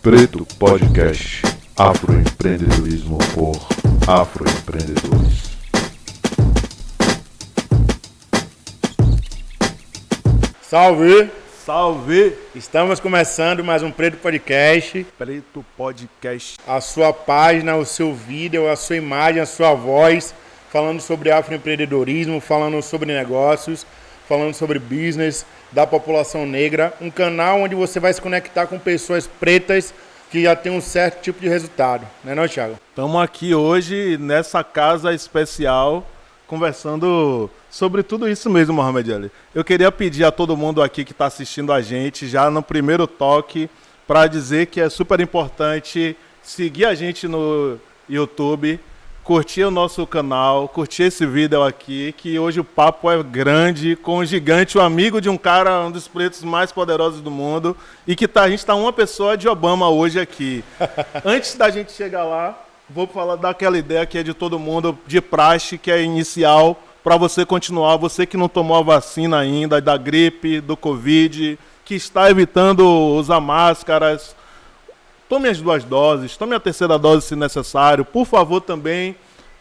Preto Podcast, Afroempreendedorismo por Afroempreendedores. Salve! Salve! Estamos começando mais um Preto Podcast. Preto Podcast. A sua página, o seu vídeo, a sua imagem, a sua voz, falando sobre afroempreendedorismo, falando sobre negócios, falando sobre business da população negra. Um canal onde você vai se conectar com pessoas pretas que já têm um certo tipo de resultado. Não, Thiago? Estamos aqui hoje nessa casa especial conversando sobre tudo isso mesmo, Mohamed Ali. Eu queria pedir a todo mundo aqui que está assistindo a gente, já no primeiro toque, para dizer que é super importante seguir a gente no YouTube, curtir o nosso canal, curtir esse vídeo aqui, que hoje o papo é grande, com o gigante, o amigo de um cara, um dos pretos mais poderosos do mundo, e que a gente está uma pessoa de Obama hoje aqui. Antes da gente chegar lá, vou falar daquela ideia que é de todo mundo, de praxe, que é inicial, para você continuar, você que não tomou a vacina ainda, da gripe, do Covid, que está evitando usar máscaras, tome as 2 doses, tome a 3ª dose se necessário, por favor também,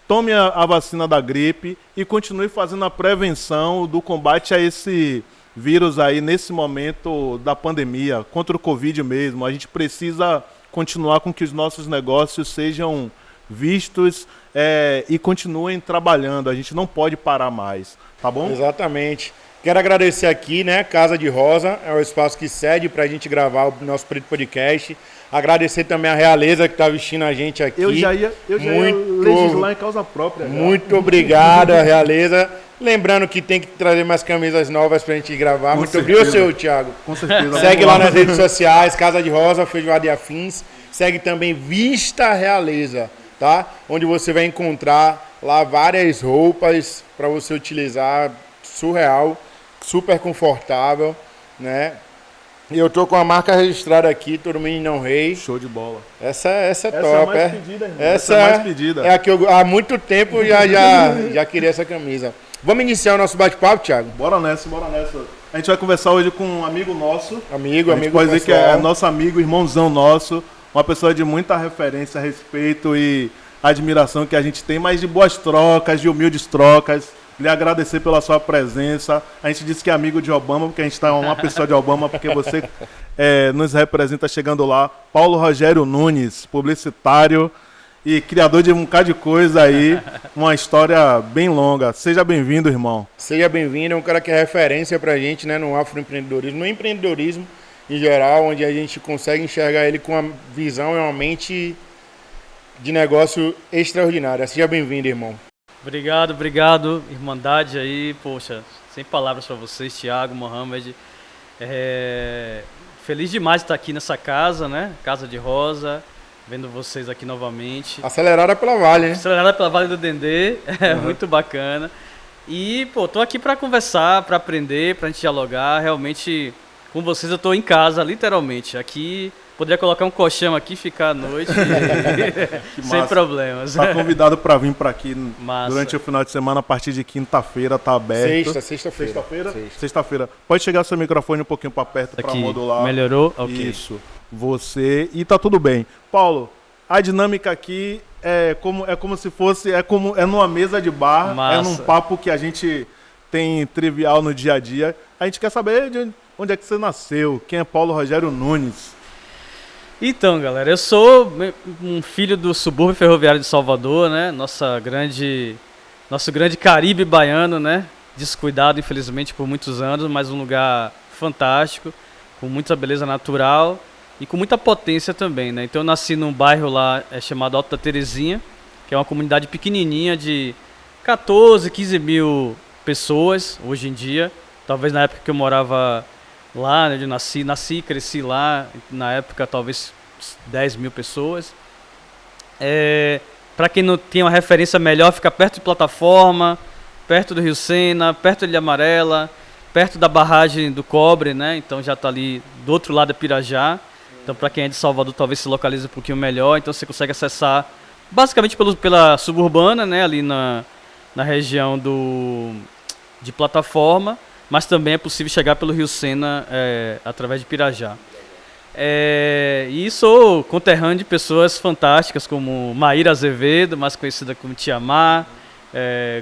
tome a vacina da gripe e continue fazendo a prevenção do combate a esse vírus aí nesse momento da pandemia, contra o Covid mesmo. A gente precisa continuar com que os nossos negócios sejam vistos e continuem trabalhando. A gente não pode parar mais, tá bom? Exatamente. Quero agradecer aqui, Casa de Rosa, é o espaço que cede para a gente gravar o nosso Preto Podcast. Agradecer também a Realeza que está vestindo a gente aqui. Eu já ia legislar em causa própria. Muito obrigado, Realeza. Lembrando que tem que trazer mais camisas novas para a gente gravar. Muito obrigado, seu Thiago. Com certeza. Segue lá nas redes sociais, Casa de Rosa, Feijoada e Afins. Segue também Vista Realeza, tá? Onde você vai encontrar lá várias roupas para você utilizar, surreal, super confortável, E eu tô com a marca registrada aqui, Turminho Não Rei. Show de bola. Essa é top, é a mais pedida, irmão. Essa é mais pedida. É a que eu há muito tempo já queria essa camisa. Vamos iniciar o nosso bate-papo, Thiago? Bora nessa. A gente vai conversar hoje com um amigo nosso. Amigo pode dizer que é nosso amigo, irmãozão nosso. Uma pessoa de muita referência, respeito e admiração que a gente tem, mas de boas trocas, de humildes trocas. Lhe agradecer pela sua presença. A gente disse que é amigo de Obama, porque a gente está uma pessoa de Obama, porque você nos representa chegando lá. Paulo Rogério Nunes, publicitário e criador de um bocado de coisa aí. Uma história bem longa. Seja bem-vindo, irmão. Seja bem-vindo. É um cara que é referência pra gente, no afroempreendedorismo, no empreendedorismo em geral, onde a gente consegue enxergar ele com uma visão e uma mente de negócio extraordinária. Seja bem-vindo, irmão. Obrigado, Irmandade aí, poxa, sem palavras para vocês, Thiago, Mohamed. Feliz demais de estar aqui nessa casa, Casa de Rosa, vendo vocês aqui novamente. Acelerada pela Vale, Acelerada pela Vale do Dendê, muito bacana. E, tô aqui para conversar, para aprender, para a gente dialogar. Realmente, com vocês eu tô em casa, literalmente. Aqui, poderia colocar um colchão aqui, ficar à noite sem problemas. Tá convidado para vir para aqui Massa. Durante o final de semana, a partir de quinta-feira, tá aberto. Sexta-feira. Pode chegar seu microfone um pouquinho para perto para modular. Melhorou? Ok. Isso. Você. E tá tudo bem. Paulo, a dinâmica aqui é como se fosse. É numa mesa de bar. Massa. É num papo que a gente tem trivial no dia a dia. A gente quer saber de onde é que você nasceu. Quem é Paulo Rogério Nunes? Então, galera, eu sou um filho do subúrbio ferroviário de Salvador, Nosso grande Caribe baiano, Descuidado, infelizmente, por muitos anos, mas um lugar fantástico, com muita beleza natural e com muita potência também, Então eu nasci num bairro lá chamado Alto da Terezinha, que é uma comunidade pequenininha de 14, 15 mil pessoas hoje em dia. Talvez na época que eu morava lá, onde eu nasci e cresci lá, na época talvez 10 mil pessoas. Para quem não tem uma referência melhor, fica perto de Plataforma, perto do Rio Sena, perto de Ilha Amarela, perto da barragem do Cobre, Então já está ali do outro lado da Pirajá. Então para quem é de Salvador talvez se localize um pouquinho melhor. Então você consegue acessar basicamente pela suburbana, ali na região de Plataforma. Mas também é possível chegar pelo Rio Sena através de Pirajá. E sou conterrâneo de pessoas fantásticas como Maíra Azevedo, mais conhecida como Tia Má,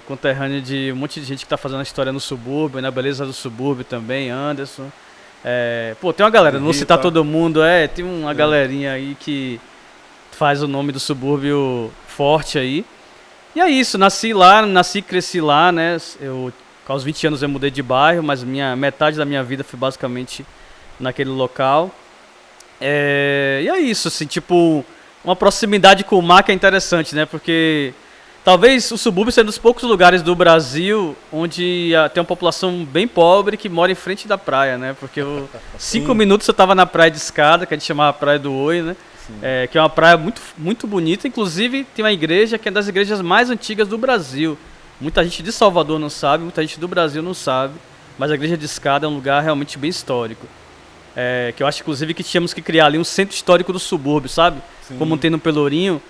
conterrâneo de um monte de gente que está fazendo a história no subúrbio, na beleza do subúrbio também, Anderson. Tem uma galera, não vou citar todo mundo, tem uma galerinha aí que faz o nome do subúrbio forte aí. E é isso, nasci e cresci lá, né? Aos 20 anos eu mudei de bairro, mas metade da minha vida foi basicamente naquele local. E é isso, assim, tipo, uma proximidade com o mar que é interessante, né? Porque talvez o subúrbio seja um dos poucos lugares do Brasil onde tem uma população bem pobre que mora em frente da praia, né? Porque 5 minutos eu estava na praia de escada, que a gente chamava Praia do Oi, né? Que é uma praia muito, muito bonita. Inclusive tem uma igreja que é das igrejas mais antigas do Brasil. Muita gente de Salvador não sabe, muita gente do Brasil não sabe, mas a igreja de escada é um lugar realmente bem histórico. Que eu acho, inclusive, que tínhamos que criar ali um centro histórico do subúrbio, sabe? Sim. Como tem no Pelourinho,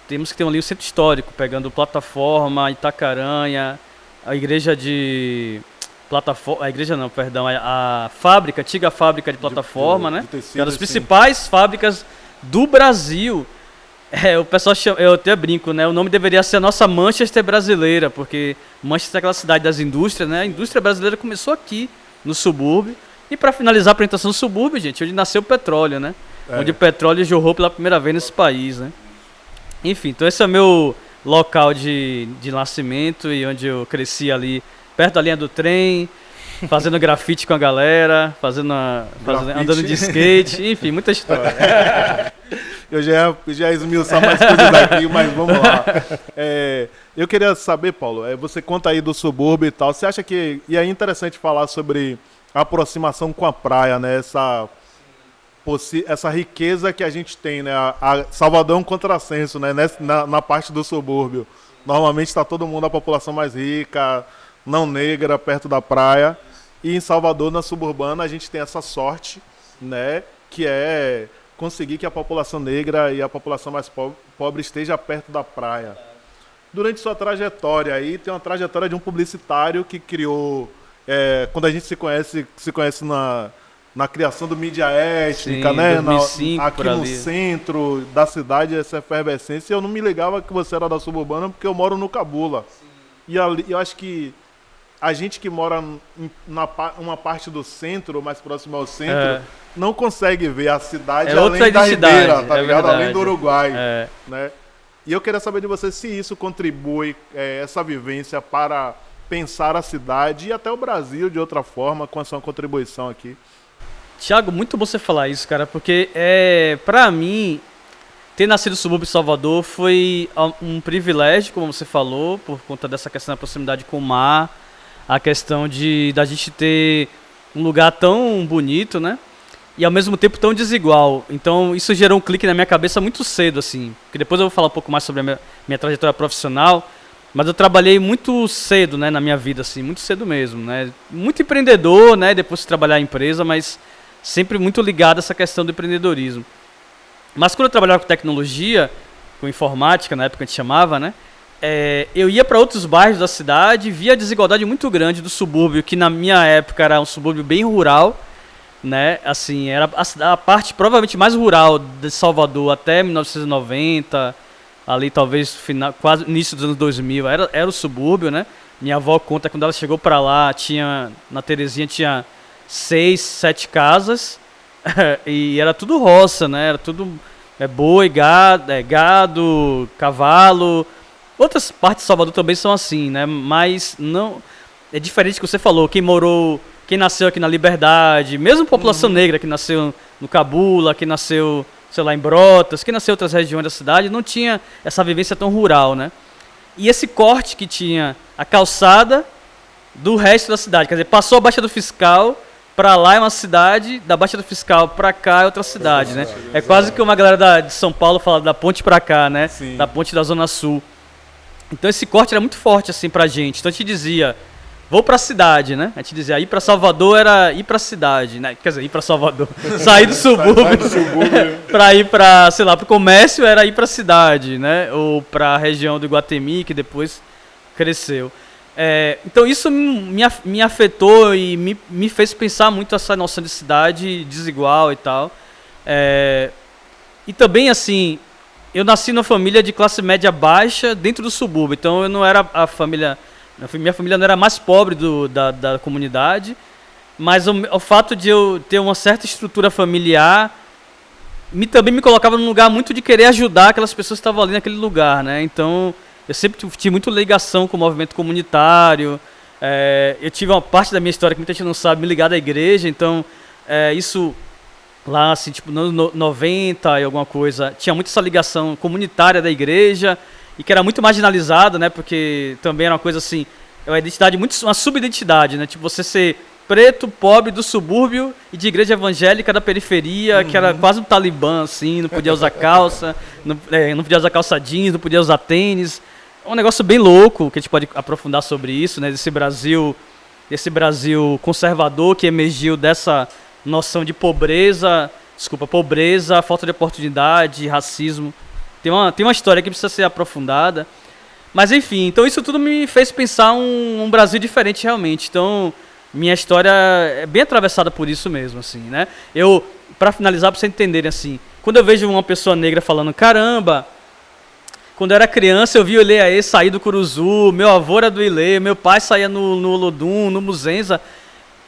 temos que ter ali um centro histórico, pegando Plataforma, Itacaranha, a igreja de... A igreja não, perdão, a fábrica, a antiga fábrica de Plataforma, né? Tecido, que é uma das principais fábricas do Brasil. O pessoal chama, eu até brinco, né? O nome deveria ser a nossa Manchester brasileira, porque Manchester é aquela cidade das indústrias, né? A indústria brasileira começou aqui, no subúrbio. E para finalizar a apresentação do subúrbio, gente, onde nasceu o petróleo, né? Onde o petróleo jorrou pela primeira vez nesse país, né? Enfim, então esse é o meu local de nascimento e onde eu cresci ali, perto da linha do trem, fazendo grafite com a galera, andando de skate, enfim, muita história. Eu já ia esmiuçar mais coisas daqui, mas vamos lá. Eu queria saber, Paulo, você conta aí do subúrbio e tal, você acha que... E é interessante falar sobre a aproximação com a praia, né? Essa riqueza que a gente tem, né? A Salvador é um contrassenso, né? Na parte do subúrbio. Normalmente está todo mundo, a população mais rica, não negra, perto da praia. E em Salvador, na suburbana, a gente tem essa sorte, né? Que é conseguir que a população negra e a população mais pobre esteja perto da praia. Durante sua trajetória aí, tem uma trajetória de um publicitário que criou... quando a gente se conhece na criação do mídia étnica, sim, né? 2005, aqui no centro da cidade, essa efervescência. Eu não me ligava que você era da suburbana porque eu moro no Cabula. Sim. E ali, eu acho que a gente que mora uma parte do centro, mais próximo ao centro, não consegue ver a cidade além da Ribeira, tá ligado? Além do Uruguai, né? E eu queria saber de você se isso contribui, essa vivência, para pensar a cidade e até o Brasil de outra forma, com a sua contribuição aqui. Tiago, muito bom você falar isso, cara, porque pra mim, ter nascido no subúrbio de Salvador foi um privilégio, como você falou, por conta dessa questão da proximidade com o mar, a questão da gente ter um lugar tão bonito, né? E ao mesmo tempo tão desigual. Então isso gerou um clique na minha cabeça muito cedo, assim. Porque depois eu vou falar um pouco mais sobre a minha trajetória profissional. Mas eu trabalhei muito cedo, né, na minha vida, assim, muito cedo mesmo, né? Muito empreendedor, né, depois de trabalhar em empresa, mas sempre muito ligado a essa questão do empreendedorismo. Mas quando eu trabalhava com tecnologia, com informática, na época a gente chamava, né? Eu ia para outros bairros da cidade e via a desigualdade muito grande do subúrbio, que na minha época era um subúrbio bem rural, né? Assim, era a parte provavelmente mais rural de Salvador até 1990, ali talvez quase início dos anos 2000, era o subúrbio, né? Minha avó conta que quando ela chegou para lá, na Terezinha tinha 6, 7 casas e era tudo roça, né? Era tudo boi, gado, cavalo. Outras partes de Salvador também são assim, né? Mas não é diferente do que você falou. Quem nasceu aqui na Liberdade, mesmo população negra que nasceu no Cabula, que nasceu, sei lá, em Brotas, que nasceu em outras regiões da cidade, não tinha essa vivência tão rural, né? E esse corte que tinha a calçada do resto da cidade, quer dizer, passou a Baixa do Fiscal, pra lá é uma cidade, da Baixa do Fiscal pra cá é outra cidade, né? É quase que uma galera de São Paulo fala da ponte pra cá, né? Sim. Da ponte da Zona Sul. Então esse corte era muito forte, assim, pra gente. Então a gente dizia, vou pra cidade, né? A gente dizia, ir pra Salvador era ir pra cidade, né? Quer dizer, ir pra Salvador. Sair do subúrbio. Pra ir pra, sei lá, pro comércio era ir pra cidade, né? Ou pra região do Iguatemi, que depois cresceu. Então isso me afetou e me fez pensar muito essa noção de cidade desigual e tal. E também, assim, eu nasci numa família de classe média baixa dentro do subúrbio. Então eu não era a família... Minha família não era a mais pobre da comunidade. Mas o fato de eu ter uma certa estrutura familiar também me colocava num lugar muito de querer ajudar aquelas pessoas que estavam ali naquele lugar, né? Então eu sempre tive muita ligação com o movimento comunitário. Eu tive uma parte da minha história que muita gente não sabe, me ligada à igreja. Então isso... Lá, assim, tipo, nos anos 90 e alguma coisa, tinha muito essa ligação comunitária da igreja e que era muito marginalizada, né? Porque também era uma coisa assim, é uma identidade uma subidentidade, né? Tipo, você ser preto, pobre, do subúrbio e de igreja evangélica da periferia, que era quase um talibã, assim, não podia usar calça, não podia usar calça jeans, não podia usar tênis. É um negócio bem louco, que a gente pode aprofundar sobre isso, né? Desse Brasil conservador que emergiu dessa noção de pobreza, falta de oportunidade, racismo. Tem uma história que precisa ser aprofundada. Mas enfim, então isso tudo me fez pensar um Brasil diferente realmente. Então, minha história é bem atravessada por isso mesmo, assim, né? Pra finalizar, pra vocês entenderem, assim, quando eu vejo uma pessoa negra falando, caramba, quando eu era criança eu vi o Ilê sair do Curuzu, meu avô era do Ilê, meu pai saía no Olodum, no Muzenza.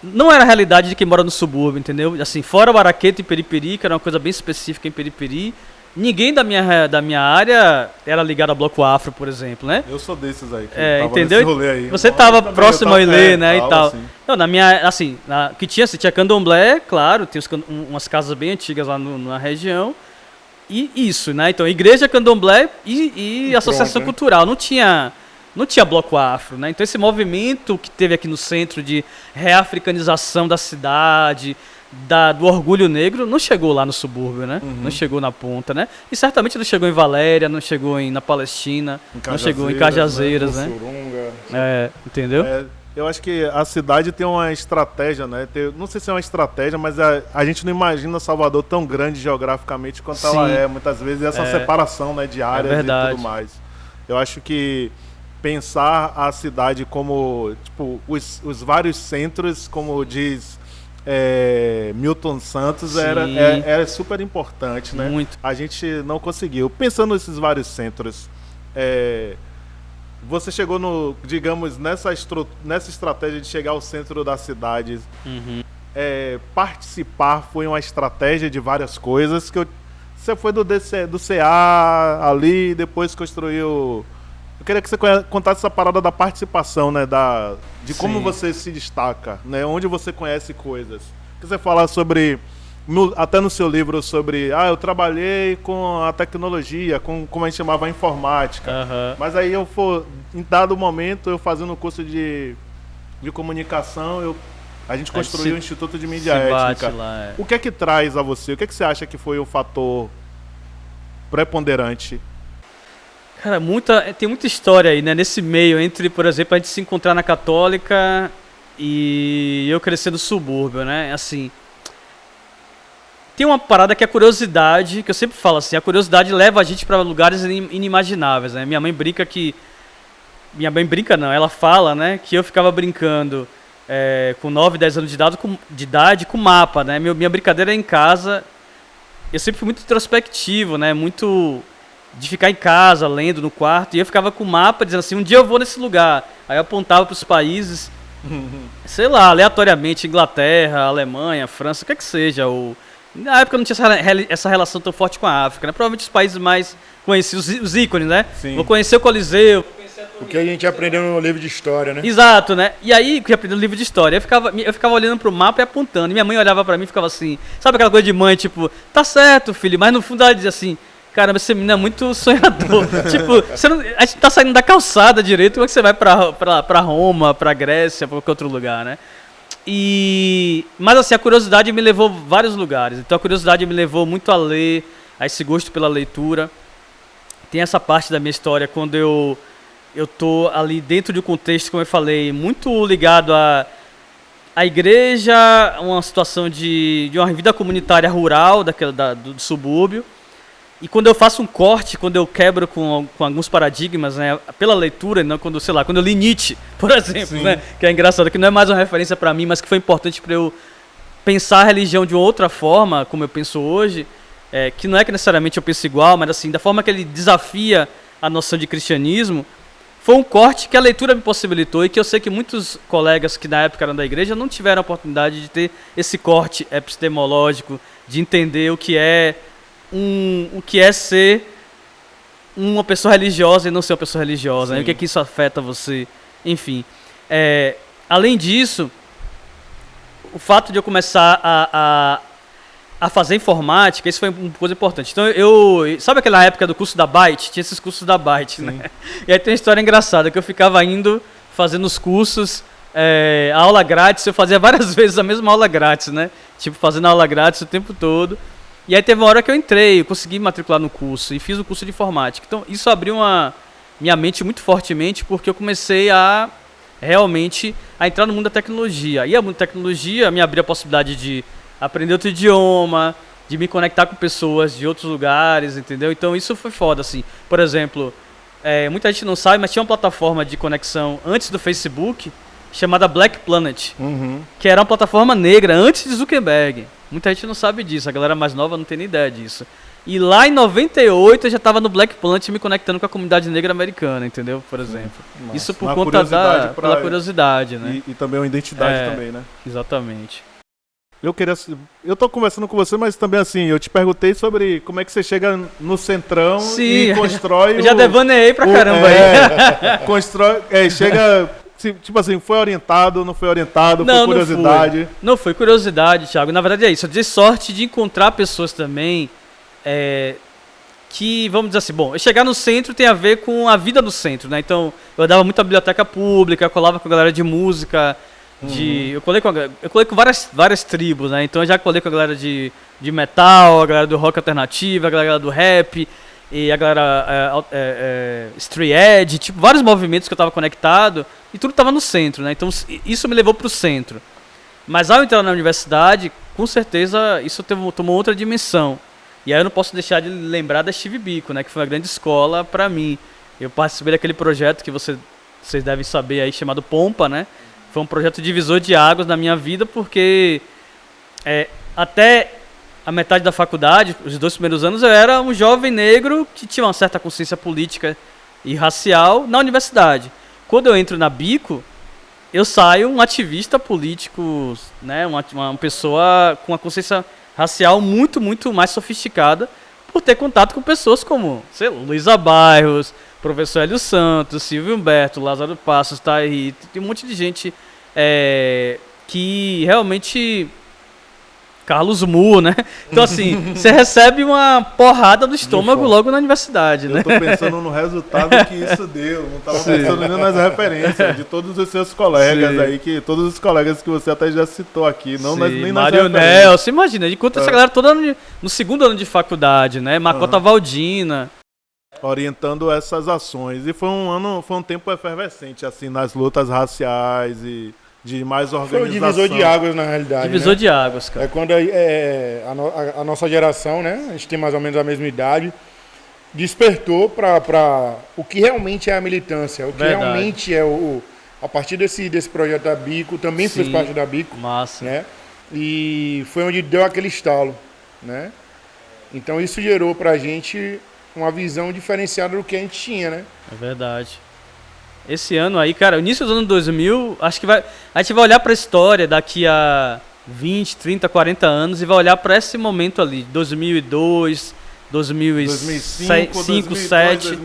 Não era a realidade de quem mora no subúrbio, entendeu? Assim, fora o Araqueto e Periperi, que era uma coisa bem específica em Periperi, ninguém da minha área era ligado ao Bloco Afro, por exemplo, né? Eu sou desses aí. Entendeu? Nesse rolê aí. Você tava próximo ao Ilê, né, e tal. Assim. Não, na minha, assim, que tinha candomblé, claro, tem umas casas bem antigas lá na região, e isso, né? Então, igreja, candomblé e associação cultural. Não tinha Bloco Afro, né? Então esse movimento que teve aqui no centro de reafricanização da cidade, do orgulho negro, não chegou lá no subúrbio, né? Não chegou na ponta, né? E certamente não chegou em Valéria, não chegou na Palestina, não chegou em Cajazeiras, né? Entendeu? Eu acho que a cidade tem uma estratégia, né? Não sei se é uma estratégia, mas a gente não imagina Salvador tão grande geograficamente quanto ela é, muitas vezes, essa separação, né, de áreas e tudo mais. Eu acho que pensar a cidade como, tipo, os vários centros, como diz Milton Santos, era super importante, né? Muito. A gente não conseguiu. Pensando nesses vários centros, você chegou digamos, nessa estratégia de chegar ao centro da cidade. Participar foi uma estratégia de várias coisas você foi do CA ali, depois construiu. Eu queria que você contasse essa parada da participação, né? De como você se destaca, né? Onde você conhece coisas. Que você fala sobre, até no seu livro, sobre... eu trabalhei com a tecnologia, como a gente chamava a informática. Mas aí em dado momento, eu fazendo o curso de comunicação, a gente construiu o Instituto de Mídia Étnica. Lá, O que é que traz a você? O que é que você acha que foi o fator preponderante? Cara, tem muita história aí, né? Nesse meio, entre, por exemplo, a gente se encontrar na Católica e eu crescer no subúrbio, né? Assim, tem uma parada que é a curiosidade, que eu sempre falo assim, a curiosidade leva a gente para lugares inimagináveis, né? Minha mãe brinca não, ela fala, né, que eu ficava brincando com 9, 10 anos de idade com mapa, né? Minha brincadeira em casa, eu sempre fui muito introspectivo, né? Muito de ficar em casa, lendo no quarto, e eu ficava com o mapa dizendo assim, um dia eu vou nesse lugar. Aí eu apontava para os países, sei lá, aleatoriamente, Inglaterra, Alemanha, França, o que é que seja. Na época não tinha essa relação tão forte com a África, né? Provavelmente os países mais conhecidos, os ícones, né? Sim. Vou conhecer o Coliseu. O que a gente aprendeu no livro de história, né? Exato, né? E aí, que eu aprendi no livro de história, eu ficava olhando pro mapa e apontando. E minha mãe olhava pra mim e ficava assim, sabe aquela coisa de mãe, tipo, tá certo, filho, mas no fundo ela dizia assim, caramba, esse menino é muito sonhador. Tipo, a gente tá saindo da calçada direito, como é que você vai pra Roma, pra Grécia, pra qualquer outro lugar, né? Mas assim, a curiosidade me levou a vários lugares. Então a curiosidade me levou muito a ler, a esse gosto pela leitura. Tem essa parte da minha história quando eu tô ali dentro de um contexto, como eu falei, muito ligado à igreja, uma situação de uma vida comunitária rural do subúrbio. E quando eu faço um corte, quando eu quebro com alguns paradigmas, né, pela leitura, não, quando eu li Nietzsche, por exemplo, né, que é engraçado, que não é mais uma referência para mim, mas que foi importante para eu pensar a religião de outra forma, como eu penso hoje, que não é que necessariamente eu penso igual, mas assim, da forma que ele desafia a noção de cristianismo, foi um corte que a leitura me possibilitou e que eu sei que muitos colegas que na época eram da igreja não tiveram a oportunidade de ter esse corte epistemológico, de entender o que é ser uma pessoa religiosa e não ser uma pessoa religiosa, né? O que é que isso afeta você, enfim. Além disso, o fato de eu começar a fazer informática, isso foi uma coisa importante. Então, sabe aquela época do curso da Byte? Tinha esses cursos da Byte, né? E aí tem uma história engraçada, que eu ficava indo, fazendo os cursos, aula grátis, eu fazia várias vezes a mesma aula grátis, né? Tipo, fazendo aula grátis o tempo todo. E aí teve uma hora que eu consegui me matricular no curso, e fiz o curso de informática. Então, isso abriu minha mente muito fortemente, porque eu comecei realmente a entrar no mundo da tecnologia. E a mundo da tecnologia me abriu a possibilidade de aprender outro idioma, de me conectar com pessoas de outros lugares, entendeu? Então isso foi foda, assim. Por exemplo, muita gente não sabe, mas tinha uma plataforma de conexão antes do Facebook, chamada Black Planet, que era uma plataforma negra antes de Zuckerberg. Muita gente não sabe disso, a galera mais nova não tem nem ideia disso. E lá em 98 eu já estava no Black Planet me conectando com a comunidade negra americana, entendeu? Por exemplo. Nossa. Isso por conta pela curiosidade, né? E também uma identidade também, né? Exatamente. Eu tô conversando com você, mas também assim, eu te perguntei sobre como é que você chega no centrão e constrói eu já devaneei pra caramba aí. Constrói, chega, tipo assim, foi orientado, não foi orientado, foi curiosidade? Não foi curiosidade, Thiago. Na verdade é isso, eu tive sorte de encontrar pessoas também que, vamos dizer assim, bom, chegar no centro tem a ver com a vida do centro, né? Então, eu andava muito na biblioteca pública, eu colava com a galera de música, eu colei com várias tribos, né? Então eu já colei com a galera de metal, a galera do rock alternativo, a galera do rap, e a galera street edge, tipo, vários movimentos que eu estava conectado, e tudo estava no centro, né? Então isso me levou para o centro. Mas ao entrar na universidade, com certeza isso tomou outra dimensão. E aí eu não posso deixar de lembrar da Steve Biko, né? Que foi uma grande escola para mim. Eu participei daquele projeto que vocês devem saber aí, chamado Pompa, né? Foi um projeto divisor de águas na minha vida, porque até a metade da faculdade, os 2 primeiros anos, eu era um jovem negro que tinha uma certa consciência política e racial na universidade. Quando eu entro na Bico, eu saio um ativista político, né, uma pessoa com uma consciência racial muito, muito mais sofisticada, por ter contato com pessoas como, sei lá, Luísa Bairros, professor Hélio Santos, Silvio Humberto, Lázaro Passos, Tairi, tem um monte de gente que realmente... Carlos Mu, né? Então, assim, você recebe uma porrada no estômago logo na universidade, né? Eu tô pensando no resultado que isso deu. Não tava pensando nem nas referências de todos os seus colegas aí, todos os colegas que você até já citou aqui, não nem nas referências. Mário Nelson, imagina, de conta essa galera toda no 2º ano de faculdade, né? Macota Valdina. Orientando essas ações. E foi um tempo efervescente, assim, nas lutas raciais e de mais organização. Foi o divisor de águas, na realidade. Divisor de águas, cara. É quando a nossa geração, né? A gente tem mais ou menos a mesma idade, despertou para o que realmente é a militância, o que realmente é a partir desse projeto da Bico, também fez parte da Bico. Massa. Né? E foi onde deu aquele estalo, né? Então isso gerou pra gente uma visão diferenciada do que a gente tinha, né? É verdade. Esse ano aí, cara, início dos anos 2000, acho que a gente vai olhar pra história daqui a 20, 30, 40 anos e vai olhar pra esse momento ali, 2002, 2005, 2007,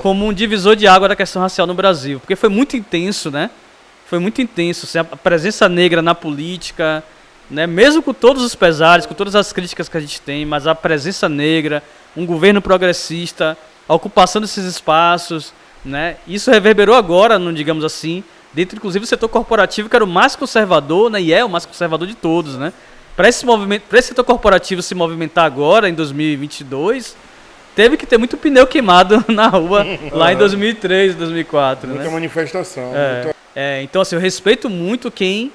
como um divisor de água da questão racial no Brasil. Porque foi muito intenso, né? Foi muito intenso, assim, a presença negra na política, né? Mesmo com todos os pesares, com todas as críticas que a gente tem, mas a presença negra, um governo progressista, a ocupação desses espaços, né? Isso reverberou agora, não digamos assim, dentro inclusive do setor corporativo, que era o mais conservador, né? E é o mais conservador de todos, né? Para esse setor corporativo se movimentar agora, em 2022, teve que ter muito pneu queimado na rua lá em 2003, 2004. Muita manifestação. Então, assim, eu respeito muito quem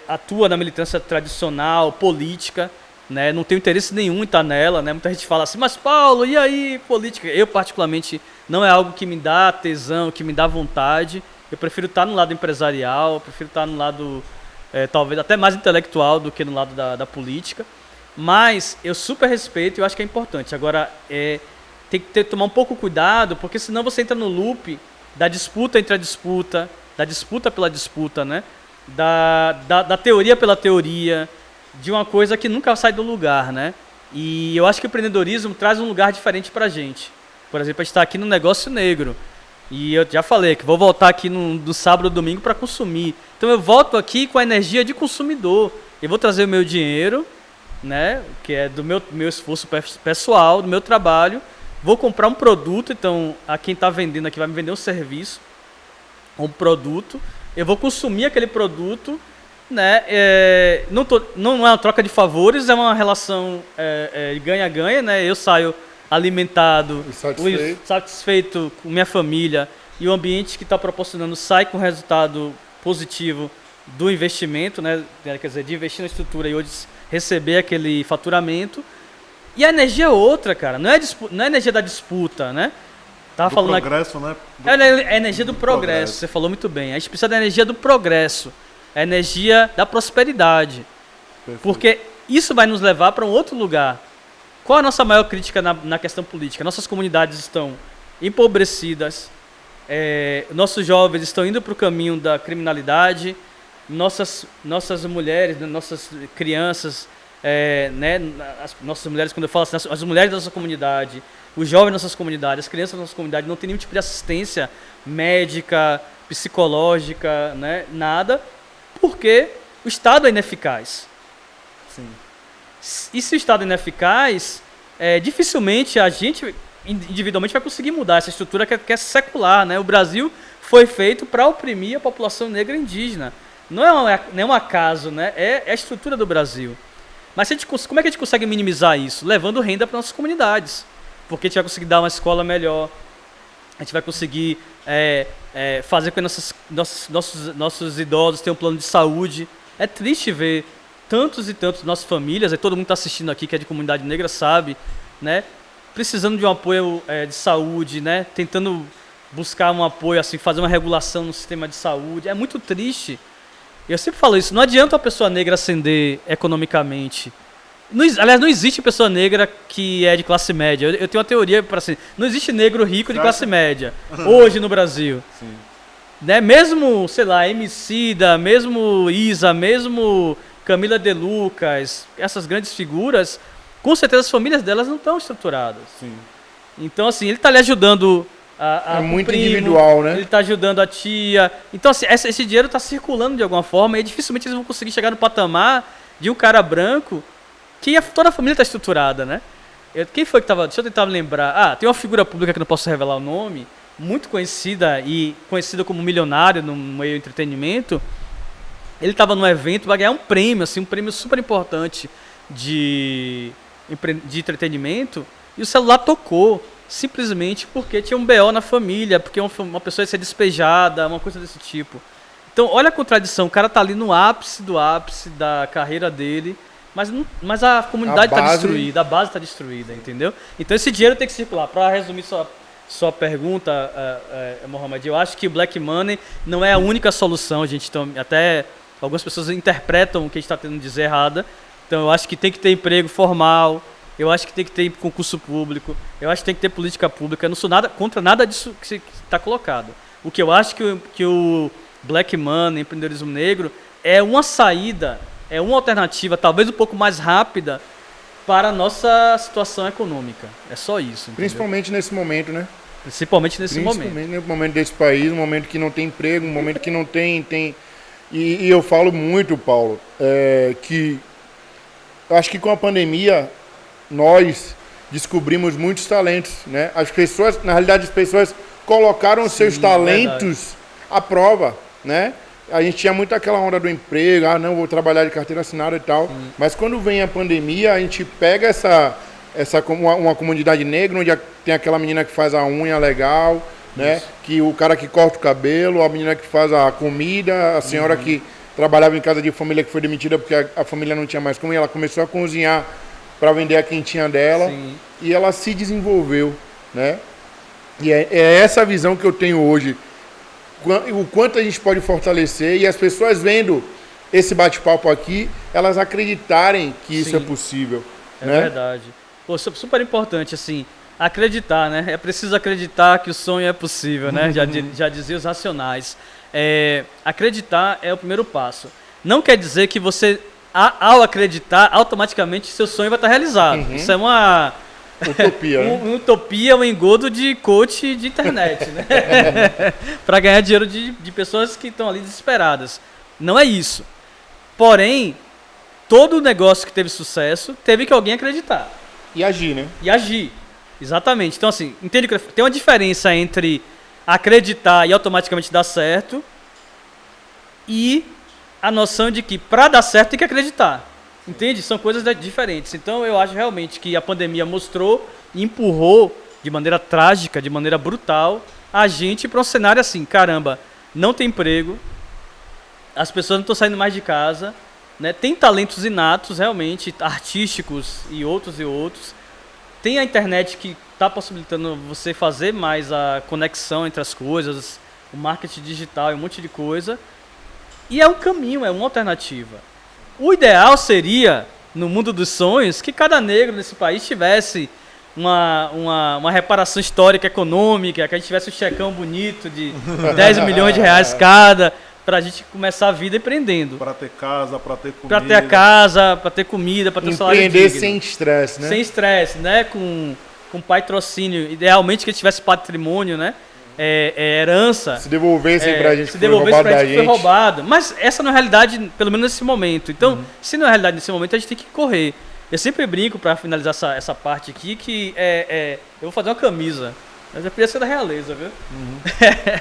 atua na militância tradicional, política, né? Não tenho interesse nenhum em estar nela, né? Muita gente fala assim, mas Paulo, e aí, política? Eu, particularmente, não é algo que me dá tesão, que me dá vontade. Eu prefiro estar no lado empresarial, eu prefiro estar no lado talvez até mais intelectual do que no lado da política. Mas eu super respeito e eu acho que é importante. Agora, tem que tomar um pouco cuidado, porque senão você entra no loop da disputa entre a disputa, da disputa pela disputa, né? Da teoria pela teoria, de uma coisa que nunca sai do lugar, né? E eu acho que o empreendedorismo traz um lugar diferente pra gente. Por exemplo, a gente está aqui no negócio negro. E eu já falei que vou voltar aqui no sábado ou domingo para consumir. Então eu volto aqui com a energia de consumidor. Eu vou trazer o meu dinheiro, né, que é do meu esforço pessoal, do meu trabalho. Vou comprar um produto, então a quem está vendendo aqui vai me vender um serviço, um produto. Eu vou consumir aquele produto, né? Não é uma troca de favores, é uma relação ganha-ganha, né? Eu saio alimentado, satisfeito com minha família, e o ambiente que está proporcionando sai com resultado positivo do investimento, né? Quer dizer, de investir na estrutura e hoje receber aquele faturamento. E a energia é outra, cara. Não é a energia da disputa, né? Tava do falando progresso, né? É a energia do progresso. Você falou muito bem. A gente precisa da energia do progresso. A energia da prosperidade. Perfeito. Porque isso vai nos levar para um outro lugar. Qual a nossa maior crítica na questão política? Nossas comunidades estão empobrecidas. Nossos jovens estão indo para o caminho da criminalidade. Nossas mulheres, nossas crianças, né, nossas mulheres, quando eu falo assim, as mulheres da nossa comunidade, os jovens da nossa comunidade, as crianças da nossa comunidade não têm nenhum tipo de assistência médica, psicológica, né, nada, porque o Estado é ineficaz. Sim. E se o Estado é ineficaz, dificilmente a gente individualmente vai conseguir mudar essa estrutura que é secular, né? O Brasil foi feito para oprimir a população negra e indígena. Não é um acaso, né? É a estrutura do Brasil. Mas como é que a gente consegue minimizar isso? Levando renda para nossas comunidades. Porque a gente vai conseguir dar uma escola melhor, a gente vai conseguir fazer com que nossos idosos tenham um plano de saúde. É triste ver tantos e tantos nossas famílias, todo mundo está assistindo aqui que é de comunidade negra sabe, né? Precisando de um apoio de saúde, né? Tentando buscar um apoio, assim, fazer uma regulação no sistema de saúde. É muito triste. Eu sempre falo isso, não adianta a pessoa negra ascender economicamente. Aliás, não existe pessoa negra que é de classe média. Eu tenho uma teoria para assim, não existe negro rico de classe média hoje no Brasil. Sim. Né? Mesmo, sei lá, Emicida, mesmo Isa, mesmo Camila De Lucas, essas grandes figuras, com certeza as famílias delas não estão estruturadas. Sim. Então, assim, ele está lhe ajudando é muito primo, individual, né? Ele está ajudando a tia. Então, assim, esse dinheiro está circulando de alguma forma e dificilmente eles vão conseguir chegar no patamar de um cara branco que toda a família está estruturada, né? Quem foi que estava... Deixa eu tentar me lembrar. Tem uma figura pública que não posso revelar o nome, muito conhecida e conhecida como milionário no meio do entretenimento. Ele estava num evento para ganhar um prêmio, assim, um prêmio super importante de entretenimento, e o celular tocou simplesmente porque tinha um BO na família, porque uma pessoa ia ser despejada, uma coisa desse tipo. Então, olha a contradição, o cara tá ali no ápice da carreira dele, mas a comunidade está destruída, a base está destruída, entendeu? Então esse dinheiro tem que circular. Para resumir sua pergunta, Mohamed, eu acho que o Black Money não é a única solução, gente. Então, até algumas pessoas interpretam o que a gente está tentando dizer errada. Então eu acho que tem que ter emprego formal, eu acho que tem que ter concurso público, eu acho que tem que ter política pública. Eu não sou contra nada disso que está colocado. O que eu acho que o Black Money, empreendedorismo negro, é uma saída, é uma alternativa, talvez um pouco mais rápida, para a nossa situação econômica. É só isso. Entendeu? Principalmente nesse momento, né? Principalmente nesse momento. Principalmente no momento desse país, um momento que não tem emprego, um momento que não tem... E eu falo muito, Paulo, que acho que com a pandemia nós descobrimos muitos talentos, né? As pessoas, na realidade, as pessoas colocaram seus talentos à prova, né? A gente tinha muito aquela onda do emprego, não, vou trabalhar de carteira assinada e tal. Mas quando vem a pandemia, a gente pega uma comunidade negra, onde tem aquela menina que faz a unha legal, né? Que o cara que corta o cabelo, a menina que faz a comida, a senhora que trabalhava em casa de família que foi demitida porque a família não tinha mais como, e ela começou a cozinhar para vender a quentinha dela. Sim. E ela se desenvolveu, né? E é essa visão que eu tenho hoje. O quanto a gente pode fortalecer, e as pessoas vendo esse bate-papo aqui, elas acreditarem que isso Sim. é possível. É né? verdade. Pô, super importante, assim, acreditar, né? É preciso acreditar que o sonho é possível, né? Já dizia os racionais. Acreditar é o primeiro passo. Não quer dizer que você, ao acreditar, automaticamente seu sonho vai estar realizado. Isso é uma Utopia, né? uma utopia, um engodo de coach de internet, né? Para ganhar dinheiro de pessoas que estão ali desesperadas. Não é isso. Porém, todo negócio que teve sucesso, teve que alguém acreditar. E agir, né? E agir. Exatamente. Então, assim, entende que tem uma diferença entre acreditar e automaticamente dar certo e a noção de que para dar certo tem que acreditar. Entende? São coisas diferentes. Então, eu acho realmente que a pandemia mostrou e empurrou de maneira trágica, de maneira brutal, a gente para um cenário assim, caramba, não tem emprego, as pessoas não estão saindo mais de casa, né? Tem talentos inatos, realmente, artísticos e outros. Tem a internet que está possibilitando você fazer mais a conexão entre as coisas, o marketing digital e um monte de coisa. E é um caminho, é uma alternativa. O ideal seria, no mundo dos sonhos, que cada negro nesse país tivesse uma reparação histórica econômica, que a gente tivesse um checão bonito de 10 milhões de reais cada, para a gente começar a vida empreendendo. Para ter casa, para ter comida. Para ter a casa, para ter comida, para ter um salário digno. Empreender sem estresse, né? Sem estresse, né? Com patrocínio. Idealmente que ele tivesse patrimônio, né? Herança. Se devolvessem pra gente se que foi devolvesse roubado pra da gente que foi gente. roubado. Mas essa não é a realidade, pelo menos nesse momento. Então, se não é a realidade nesse momento, a gente tem que correr. Eu sempre brinco, para finalizar essa parte aqui, que eu vou fazer uma camisa. Mas eu podia ser da realeza, viu?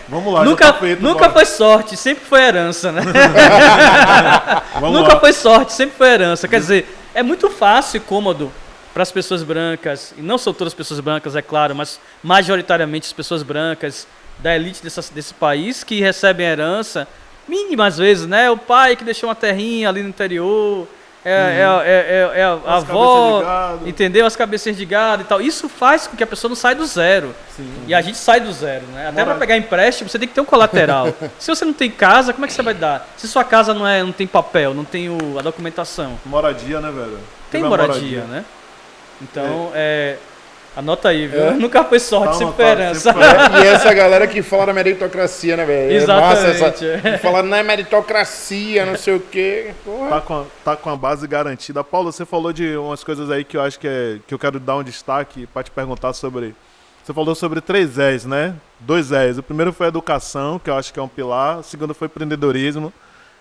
Vamos lá, Nunca, já tá feito, nunca bora. foi sorte, sempre foi herança, né? Vamos Nunca lá. foi sorte, sempre foi herança. Quer dizer, é muito fácil e cômodo para as pessoas brancas, e não são todas as pessoas brancas, é claro, mas majoritariamente as pessoas brancas da elite desse país que recebem herança, mínima às vezes, né? O pai que deixou uma terrinha ali no interior, a As avó, cabeças de gado. entendeu? As cabeças de gado e tal. Isso faz com que a pessoa não saia do zero. Sim. E a gente sai do zero, né? Até para pegar empréstimo, você tem que ter um colateral. Se você não tem casa, como é que você vai dar? Se sua casa não tem papel, não tem a documentação. Moradia, né, velho? Tem Teve a moradia, né? Então, anota aí, viu? Nunca foi sorte, Tá sempre foi anotado, herança. sempre foi. E essa galera que fala da meritocracia, né, velho? Exatamente. É massa essa. Falar não é meritocracia, não sei o quê. Porra. Tá com a base garantida. Paulo, você falou de umas coisas aí que eu acho que eu quero dar um destaque para te perguntar sobre. Você falou sobre 3 E's, né? 2 E's. O primeiro foi educação, que eu acho que é um pilar. O segundo foi empreendedorismo.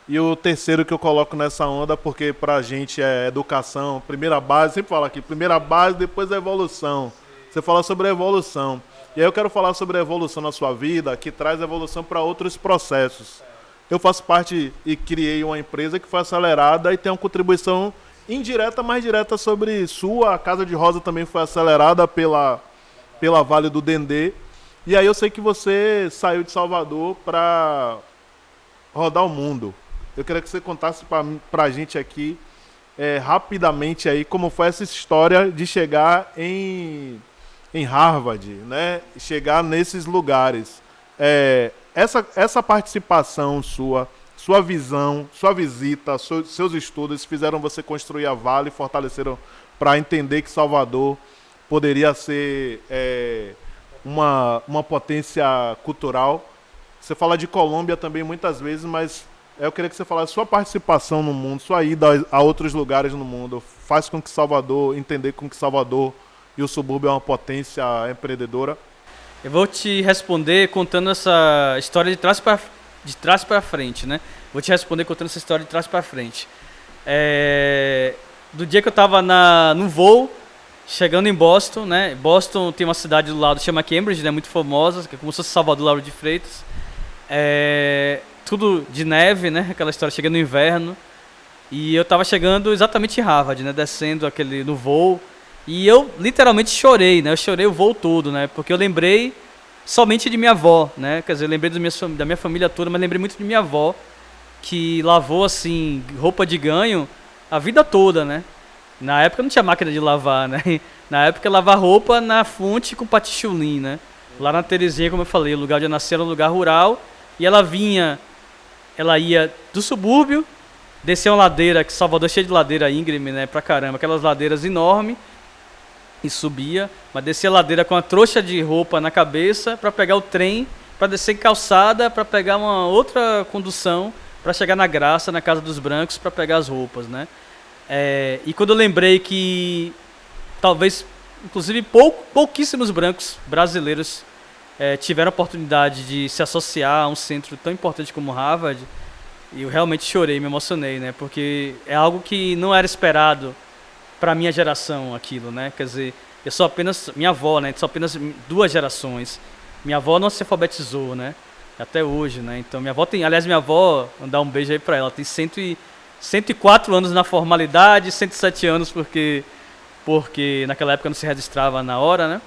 E o terceiro que eu coloco nessa onda, porque pra gente é educação, primeira base, sempre falo aqui, primeira base, depois a evolução. Você fala sobre a evolução. E aí eu quero falar sobre a evolução na sua vida, que traz evolução para outros processos. Eu faço parte e criei uma empresa que foi acelerada e tem uma contribuição indireta, mais direta sobre sua. A Casa de Rosa também foi acelerada pela Vale do Dendê. E aí eu sei que você saiu de Salvador para rodar o mundo. Eu queria que você contasse pra gente aqui, rapidamente aí, como foi essa história de chegar em Harvard, né? Chegar nesses lugares. Essa participação sua visão, sua visita, seus estudos fizeram você construir a Vale, fortaleceram para entender que Salvador poderia ser uma potência cultural. Você fala de Colômbia também muitas vezes, mas eu queria que você falasse sua participação no mundo, sua ida a outros lugares no mundo, faz com que Salvador, entender com que Salvador e o subúrbio é uma potência empreendedora. Eu vou te responder contando essa história de trás para frente, né? Vou te responder contando essa história de trás para frente. Do dia que eu estava no voo, chegando em Boston, né? Boston tem uma cidade do lado que chama Cambridge, né? Muito famosa, que é como se fosse Salvador Lauro de Freitas. Tudo de neve, né? Aquela história, chegando no inverno. E eu tava chegando exatamente em Harvard, né? Descendo no voo. E eu literalmente chorei, né? Eu chorei o voo todo, né? Porque eu lembrei somente de minha avó, né? Quer dizer, eu lembrei da minha família toda, mas lembrei muito de minha avó, que lavou, assim, roupa de ganho a vida toda, né? Na época não tinha máquina de lavar, né? Na época lavar roupa na fonte com paticholim, né? Lá na Terezinha, como eu falei, o lugar onde eu nasci era um lugar rural. E ela ia do subúrbio descer uma ladeira, que Salvador é cheio de ladeira íngreme, né, pra caramba, aquelas ladeiras enormes, e subia, mas descia a ladeira com uma trouxa de roupa na cabeça para pegar o trem, para descer em calçada, para pegar uma outra condução, para chegar na Graça, na Casa dos Brancos, para pegar as roupas, né? E quando eu lembrei que talvez, inclusive, pouquíssimos brancos brasileiros tiveram a oportunidade de se associar a um centro tão importante como Harvard, eu realmente chorei, me emocionei, né? Porque é algo que não era esperado para minha geração aquilo, né? Quer dizer, eu sou apenas minha avó, né? Sou apenas 2 gerações. Minha avó não se alfabetizou, né? Até hoje, né? Então minha avó tem, aliás, minha avó, vou dar um beijo aí para ela, tem 104 anos na formalidade, 107 anos porque naquela época não se registrava na hora, né?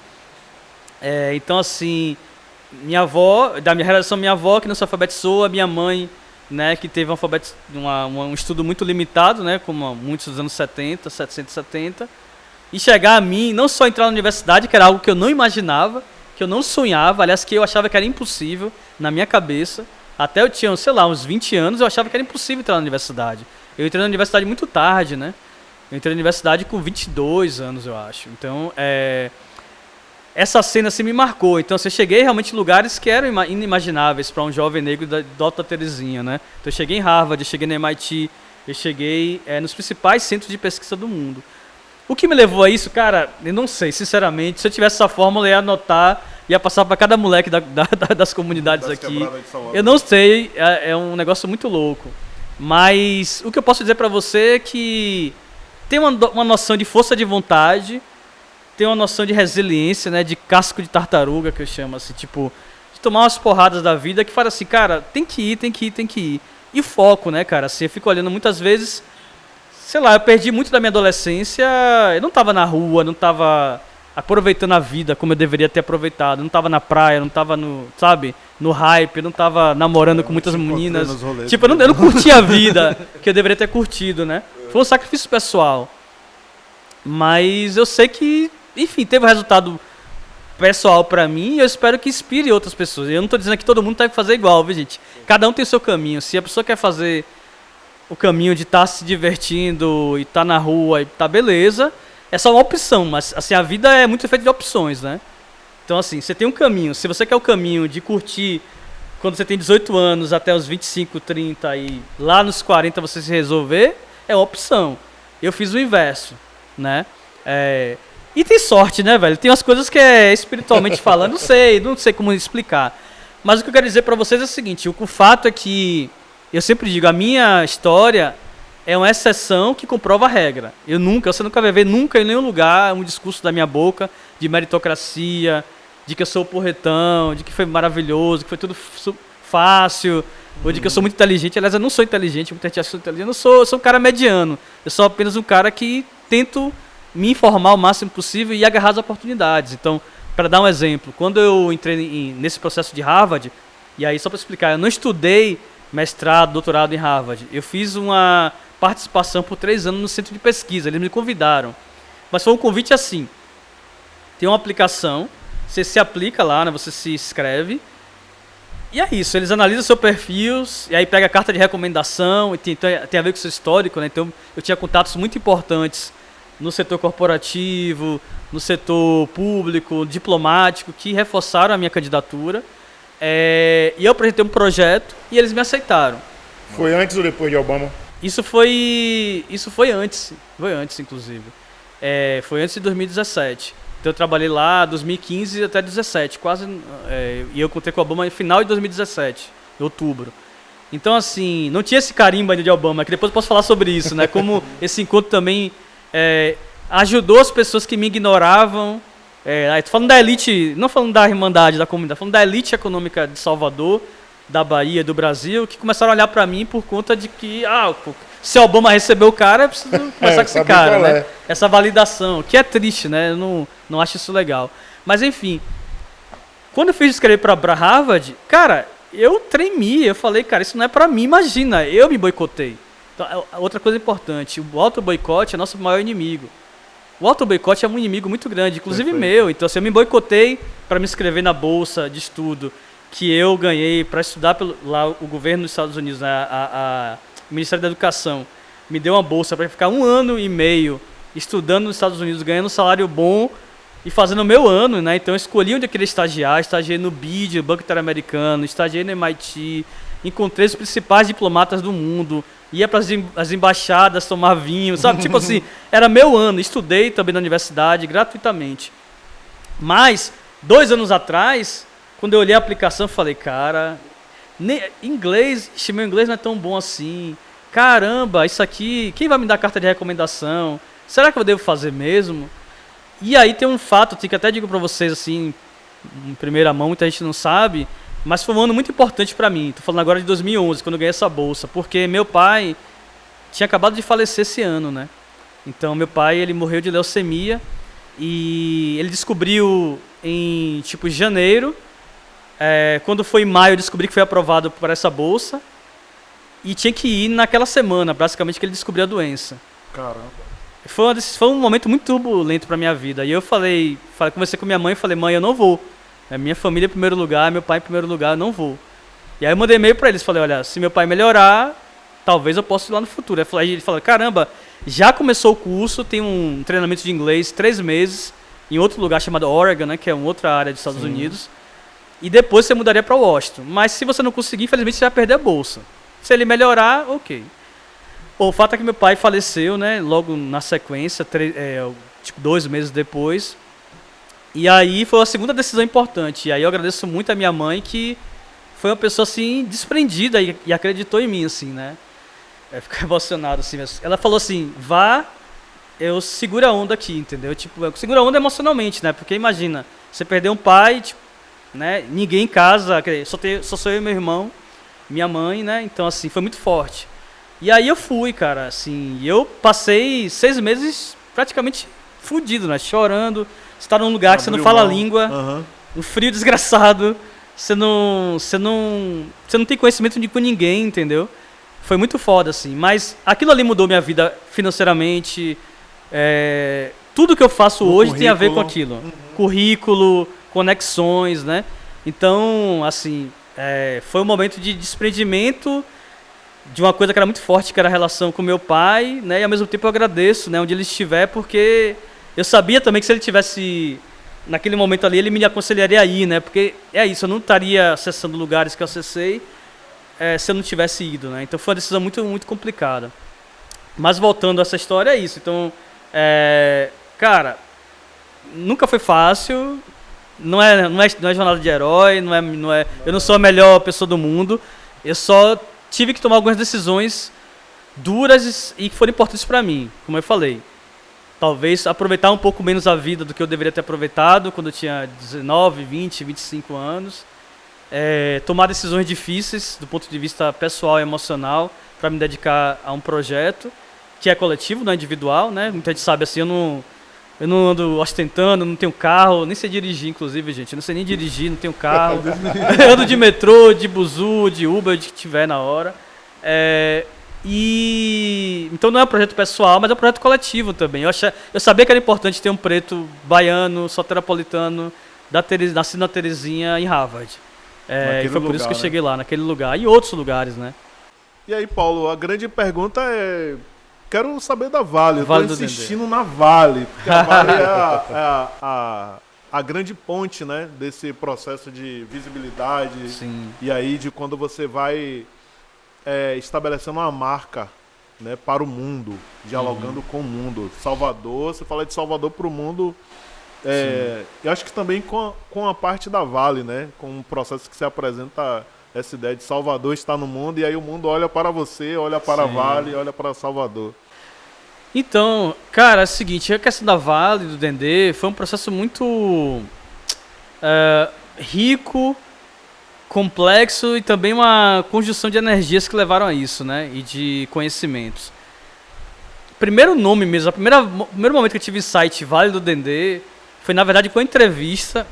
Então assim, minha avó, da minha geração, minha avó que não se alfabetizou, a minha mãe, né, que teve um estudo muito limitado, né, como muitos dos anos 70, 770, e chegar a mim, não só entrar na universidade, que era algo que eu não imaginava, que eu não sonhava, aliás, que eu achava que era impossível na minha cabeça, até eu tinha, sei lá, uns 20 anos, eu achava que era impossível entrar na universidade. Eu entrei na universidade muito tarde, né, eu entrei na universidade com 22 anos, eu acho, então, essa cena assim me marcou. Então, eu cheguei realmente em lugares que eram inimagináveis para um jovem negro da Alta Terezinha, né? Então, eu cheguei em Harvard, eu cheguei no MIT, eu cheguei nos principais centros de pesquisa do mundo. O que me levou a isso, cara, eu não sei, sinceramente. Se eu tivesse essa fórmula, eu ia anotar, ia passar para cada moleque das comunidades aqui. Eu não sei, é um negócio muito louco. Mas o que eu posso dizer para você é que tem uma noção de força de vontade, tem uma noção de resiliência, né, de casco de tartaruga, que eu chamo assim, tipo, de tomar umas porradas da vida que fala assim, cara, tem que ir. E foco, né, cara, assim, eu fico olhando muitas vezes, sei lá, eu perdi muito da minha adolescência, eu não tava na rua, não tava aproveitando a vida como eu deveria ter aproveitado, não tava na praia, não tava no hype, eu não tava namorando com muitas meninas, tipo, eu não curtia a vida que eu deveria ter curtido, né, foi um sacrifício pessoal, mas eu sei que enfim, teve um resultado pessoal pra mim e eu espero que inspire outras pessoas. Eu não tô dizendo que todo mundo tem que fazer igual, viu, gente? Cada um tem o seu caminho. Se a pessoa quer fazer o caminho de estar se divertindo e estar na rua e tá beleza, é só uma opção. Mas, assim, a vida é muito feita de opções, né? Então, assim, você tem um caminho. Se você quer o caminho de curtir quando você tem 18 anos até os 25, 30 e lá nos 40 você se resolver, é uma opção. Eu fiz o inverso, né? E tem sorte, né, velho? Tem umas coisas que espiritualmente falando, não sei como explicar. Mas o que eu quero dizer pra vocês é o seguinte, o fato é que, eu sempre digo, a minha história é uma exceção que comprova a regra. Você nunca vai ver nunca em nenhum lugar um discurso da minha boca de meritocracia, de que eu sou o porretão, de que foi maravilhoso, que foi tudo fácil, ou de que eu sou muito inteligente. Aliás, eu não sou inteligente, muita gente acha que eu sou inteligente, eu sou um cara mediano. Eu sou apenas um cara que tento me informar o máximo possível e agarrar as oportunidades. Então, para dar um exemplo, quando eu entrei nesse processo de Harvard, e aí só para explicar, eu não estudei mestrado, doutorado em Harvard, eu fiz uma participação por 3 anos no centro de pesquisa, eles me convidaram. Mas foi um convite assim, tem uma aplicação, você se aplica lá, né, você se inscreve, e é isso, eles analisam seu perfil, e aí pega a carta de recomendação, e tem a ver com o seu histórico, né, então eu tinha contatos muito importantes no setor corporativo, no setor público, diplomático, que reforçaram a minha candidatura. E eu apresentei um projeto e eles me aceitaram. Foi antes ou depois de Obama? Isso foi antes, inclusive. Foi antes de 2017. Então eu trabalhei lá 2015 até 2017, quase. E eu contei com o Obama no final de 2017, em outubro. Então, assim, não tinha esse carimbo ainda de Obama, que depois eu posso falar sobre isso, né? Como esse encontro também ajudou as pessoas que me ignoravam. Tô falando da elite, não falando da irmandade, da comunidade, falando da elite econômica de Salvador, da Bahia, do Brasil, que começaram a olhar pra mim por conta de que, se Obama recebeu o cara, eu preciso conversar com esse cara, né? Essa validação, que é triste, né? Eu não acho isso legal. Mas, enfim, quando eu fiz escrever pra Harvard, cara, eu tremi, eu falei, cara, isso não é pra mim, imagina, eu me boicotei. Então, outra coisa importante, o auto-boicote é nosso maior inimigo. O auto-boicote é um inimigo muito grande, inclusive meu. Então, assim, eu me boicotei para me inscrever na bolsa de estudo que eu ganhei para estudar lá o governo dos Estados Unidos, né, o Ministério da Educação me deu uma bolsa para ficar 1 ano e meio estudando nos Estados Unidos, ganhando um salário bom e fazendo o meu ano, né? Então eu escolhi onde eu queria estagiar, estagiei no BID, Banco Interamericano, estagiei no MIT, encontrei os principais diplomatas do mundo, ia para as embaixadas tomar vinho, sabe? Tipo assim, era meu ano, estudei também na universidade gratuitamente. Mas, 2 anos atrás, quando eu olhei a aplicação, eu falei, cara, inglês, meu inglês não é tão bom assim. Caramba, isso aqui, quem vai me dar carta de recomendação? Será que eu devo fazer mesmo? E aí tem um fato que até digo pra vocês assim, em primeira mão, muita gente não sabe, mas foi um ano muito importante pra mim. Tô falando agora de 2011, quando eu ganhei essa bolsa, porque meu pai tinha acabado de falecer esse ano, né? Então meu pai, ele morreu de leucemia e ele descobriu em tipo janeiro, quando foi em maio eu descobri que foi aprovado por essa bolsa e tinha que ir naquela semana, basicamente, que ele descobriu a doença. Caramba. Foi um momento muito turbulento pra minha vida. E eu conversei com minha mãe e falei, mãe, eu não vou. É minha família em primeiro lugar, meu pai em primeiro lugar, eu não vou. E aí eu mandei e-mail pra eles, falei, olha, se meu pai melhorar, talvez eu possa ir lá no futuro. Aí ele falou, caramba, já começou o curso, tem um treinamento de inglês, 3 meses, em outro lugar chamado Oregon, né, que é uma outra área dos Estados Unidos. E depois você mudaria pra Washington. Mas se você não conseguir, infelizmente você vai perder a bolsa. Se ele melhorar, ok. Bom, o fato é que meu pai faleceu, né, logo na sequência, 2 meses depois. E aí foi a segunda decisão importante. E aí eu agradeço muito a minha mãe, que foi uma pessoa, assim, desprendida e acreditou em mim, assim, né. Fico emocionado, assim. Ela falou assim, vá, eu seguro a onda aqui, entendeu? Tipo, eu seguro a onda emocionalmente, né, porque imagina, você perder um pai, tipo, né, ninguém em casa, só sou eu e meu irmão, minha mãe, né, então, assim, foi muito forte. E aí eu fui, cara, assim, eu passei 6 meses praticamente fudido, né, chorando. Você tá num lugar que você não fala a língua, um frio desgraçado, você não tem conhecimento com ninguém, entendeu? Foi muito foda, assim, mas aquilo ali mudou minha vida financeiramente, tudo que eu faço hoje tem a ver com aquilo. Currículo, conexões, né? Então, assim, foi um momento de desprendimento de uma coisa que era muito forte, que era a relação com meu pai, né? E ao mesmo tempo eu agradeço, né, onde ele estiver, porque eu sabia também que se ele tivesse naquele momento ali, ele me aconselharia a ir, né? Porque é isso, eu não estaria acessando lugares que eu acessei se eu não tivesse ido, né? Então foi uma decisão muito, muito complicada. Mas voltando a essa história, é isso. Então, cara, nunca foi fácil. Não é jornada de herói, eu não sou a melhor pessoa do mundo. Eu só tive que tomar algumas decisões duras e que foram importantes para mim, como eu falei. Talvez aproveitar um pouco menos a vida do que eu deveria ter aproveitado quando eu tinha 19, 20, 25 anos. Tomar decisões difíceis do ponto de vista pessoal e emocional para me dedicar a um projeto que é coletivo, não é individual, né? Muita gente sabe assim, eu não ando ostentando, não tenho carro, nem sei dirigir, inclusive, gente. Eu não sei nem dirigir, não tenho carro. Eu ando de metrô, de buzu, de Uber, de que tiver na hora. Então não é um projeto pessoal, mas é um projeto coletivo também. Eu sabia que era importante ter um preto baiano, soteropolitano, nascido na Terezinha, em Harvard. E foi por isso que eu cheguei lá, naquele lugar. E outros lugares, né? E aí, Paulo, a grande pergunta é... Quero saber da Vale. Eu Vale tô insistindo na Vale, porque a Vale é a grande ponte, né, desse processo de visibilidade. Sim. E aí de quando você vai estabelecendo uma marca, né, para o mundo, dialogando com o mundo. Salvador, você fala de Salvador para o mundo. Eu acho que também com a parte da Vale, né, com um processo que se apresenta essa ideia de Salvador está no mundo, e aí o mundo olha para você, olha para a Vale, olha para Salvador. Então, cara, é o seguinte, a questão da Vale, do Dendê, foi um processo muito rico, complexo e também uma conjunção de energias que levaram a isso, né? E de conhecimentos. Primeiro nome mesmo, primeiro momento que eu tive insight Vale do Dendê foi, na verdade, com a entrevista.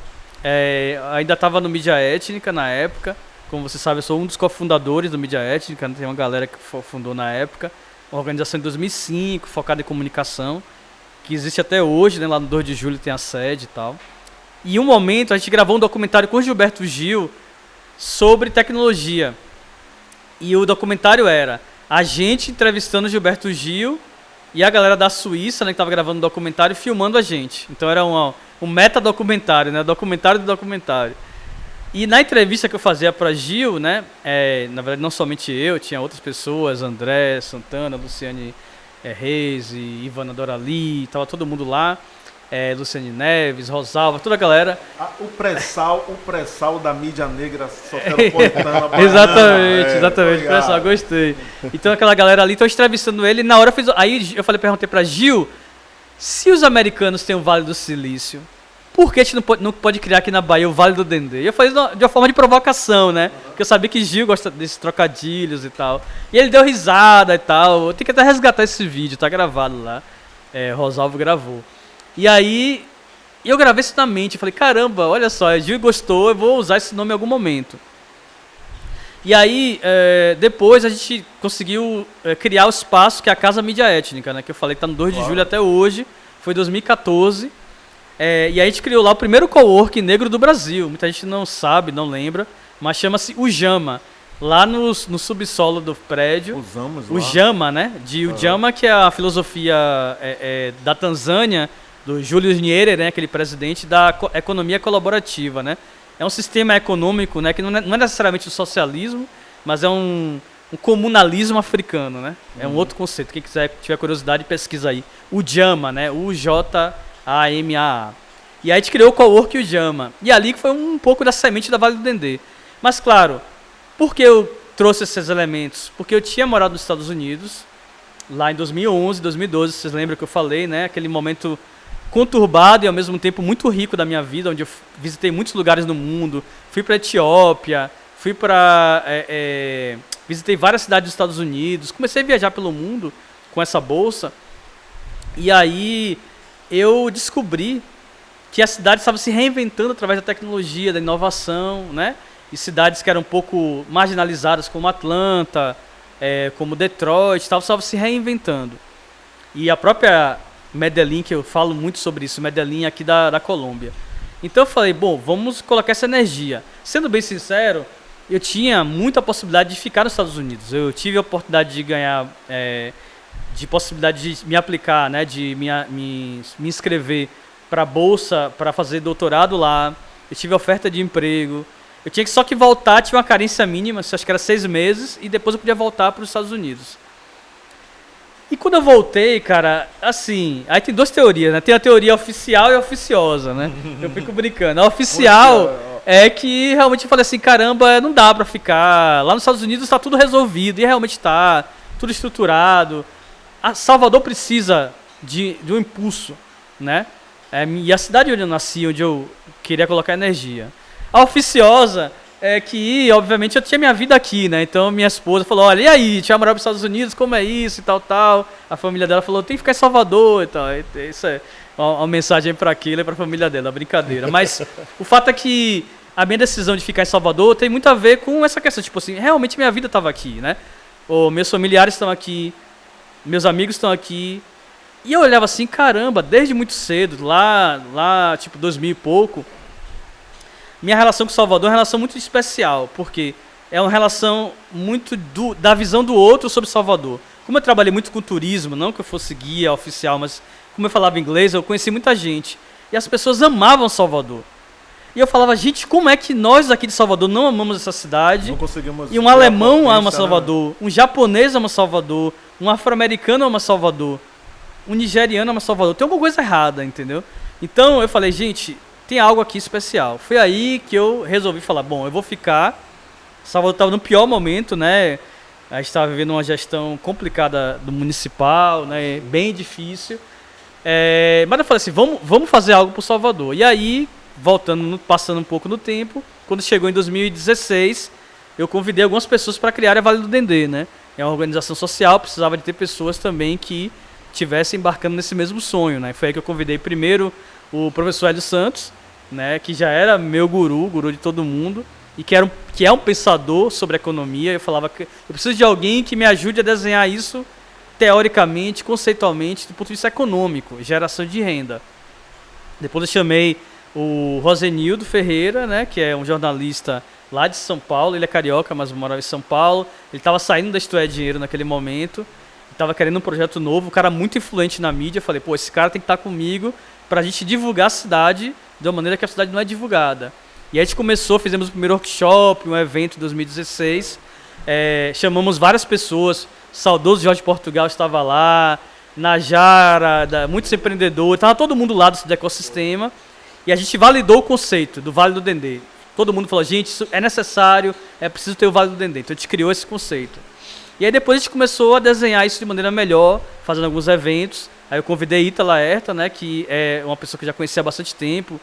Ainda estava no Mídia Étnica na época. Como você sabe, eu sou um dos cofundadores do Mídia Étnica, tem uma galera que fundou na época. Uma organização de 2005, focada em comunicação, que existe até hoje, né? Lá no 2 de julho tem a sede e tal. E em um momento a gente gravou um documentário com o Gilberto Gil sobre tecnologia. E o documentário era a gente entrevistando Gilberto Gil e a galera da Suíça, né, que tava gravando um documentário, filmando a gente. Então era um meta-documentário, né, documentário do documentário. E na entrevista que eu fazia para Gil, né, na verdade não somente eu, tinha outras pessoas, André, Santana, Luciane Reis e Ivana Dorali, tava todo mundo lá, Luciane Neves, Rosalva, toda a galera. O pré-sal da mídia negra soteropolitana. Exatamente, pré-sal, gostei. Então aquela galera ali, tô entrevistando ele, e na hora aí eu perguntei para Gil, se os americanos têm o Vale do Silício, por que a gente não pode criar aqui na Bahia o Vale do Dendê? E eu falei de uma forma de provocação, né? Porque eu sabia que Gil gosta desses trocadilhos e tal. E ele deu risada e tal. Eu tenho que até resgatar esse vídeo, tá gravado lá. Rosalvo gravou. E aí, eu gravei isso na mente. Falei, caramba, olha só, Gil gostou, eu vou usar esse nome em algum momento. E aí, depois a gente conseguiu criar o espaço que é a Casa Mídia Étnica, né? Que eu falei que tá no 2 de julho até hoje. Foi 2014. E aí a gente criou lá o primeiro coworking negro do Brasil. Muita gente não sabe, não lembra, mas chama-se o Jama. Lá no subsolo do prédio. Usamos o lá. Jama, né? O Jama, que é a filosofia da Tanzânia, do Júlio Nyerere, né? Aquele presidente da economia colaborativa, né? É um sistema econômico, né? Que não é necessariamente o socialismo, mas é um comunalismo africano, né? É um outro conceito. Quem tiver curiosidade, pesquisa aí. O Jama, né? UJAMAA. E aí a gente criou o coworking e o Jama. E ali que foi um pouco da semente da Vale do Dendê. Mas claro, por que eu trouxe esses elementos? Porque eu tinha morado nos Estados Unidos, lá em 2011, 2012, vocês lembram que eu falei, né? Aquele momento conturbado e ao mesmo tempo muito rico da minha vida, onde eu visitei muitos lugares no mundo. Fui para Etiópia, visitei várias cidades dos Estados Unidos, comecei a viajar pelo mundo com essa bolsa. E aí eu descobri que a cidade estava se reinventando através da tecnologia, da inovação, né? E cidades que eram um pouco marginalizadas, como Atlanta, como Detroit, estavam se reinventando. E a própria Medellín, que eu falo muito sobre isso, Medellín aqui da Colômbia. Então eu falei, bom, vamos colocar essa energia. Sendo bem sincero, eu tinha muita possibilidade de ficar nos Estados Unidos. Eu tive a oportunidade de ganhar, de possibilidade de me aplicar, né, de me inscrever para bolsa, para fazer doutorado lá. Eu tive oferta de emprego. Eu tinha só que voltar, tinha uma carência mínima, acho que era 6 meses, e depois eu podia voltar para os Estados Unidos. E quando eu voltei, cara, assim, aí tem 2 teorias, né? Tem a teoria oficial e a oficiosa, né? Eu fico brincando. A oficial é que realmente eu falei assim, caramba, não dá pra ficar. Lá nos Estados Unidos tá tudo resolvido, e realmente tá, tudo estruturado. Salvador precisa de um impulso, né? E a cidade onde eu nasci, onde eu queria colocar energia. A oficiosa é que, obviamente, eu tinha minha vida aqui, né? Então, minha esposa falou, olha, e aí, tinha morado nos Estados Unidos, como é isso e tal, tal. A família dela falou, tem que ficar em Salvador e tal. Isso é uma mensagem para aquilo e para a família dela, brincadeira. Mas o fato é que a minha decisão de ficar em Salvador tem muito a ver com essa questão. Tipo assim, realmente minha vida estava aqui, né? Meus familiares estão aqui, meus amigos estão aqui. E eu olhava assim, caramba, desde muito cedo, lá tipo 2000 e pouco, minha relação com Salvador é uma relação muito especial, porque é uma relação muito da visão do outro sobre Salvador. Como eu trabalhei muito com turismo, não que eu fosse guia oficial, mas como eu falava inglês, eu conheci muita gente. E as pessoas amavam Salvador. E eu falava, gente, como é que nós aqui de Salvador não amamos essa cidade? Não conseguimos. E um alemão ama Salvador, um japonês ama Salvador, um afro-americano ama Salvador, um nigeriano ama Salvador. Tem alguma coisa errada, entendeu? Então eu falei, gente, tem algo aqui especial. Foi aí que eu resolvi falar, bom, eu vou ficar. Salvador estava no pior momento, né? A gente estava vivendo uma gestão complicada do municipal, né? Bem difícil. Mas eu falei assim, vamos fazer algo para o Salvador. E aí, passando um pouco no tempo, quando chegou em 2016, eu convidei algumas pessoas para criar a Vale do Dendê, né? É uma organização social, precisava de ter pessoas também que estivessem embarcando nesse mesmo sonho, né? Foi aí que eu convidei primeiro o professor Hélio Santos, né, que já era meu guru de todo mundo, e que é um pensador sobre economia. Eu falava que eu preciso de alguém que me ajude a desenhar isso teoricamente, conceitualmente, do ponto de vista econômico, geração de renda. Depois eu chamei o Rosenildo Ferreira, né, que é um jornalista lá de São Paulo, ele é carioca, mas morava em São Paulo. Ele estava saindo da Isto é Dinheiro naquele momento, estava querendo um projeto novo, um cara muito influente na mídia. Eu falei, pô, esse cara tem que estar comigo para a gente divulgar a cidade de uma maneira que a cidade não é divulgada. E aí a gente começou, fizemos o primeiro workshop, um evento em 2016, chamamos várias pessoas, o saudoso Jorge Portugal estava lá, Najara, muitos empreendedores, estava todo mundo lá do ecossistema, e a gente validou o conceito do Vale do Dendê. Todo mundo falou, gente, isso é necessário, é preciso ter o Vale do Dendê. Então a gente criou esse conceito. E aí depois a gente começou a desenhar isso de maneira melhor, fazendo alguns eventos. Aí eu convidei Ita Laerta, né, que é uma pessoa que eu já conhecia há bastante tempo,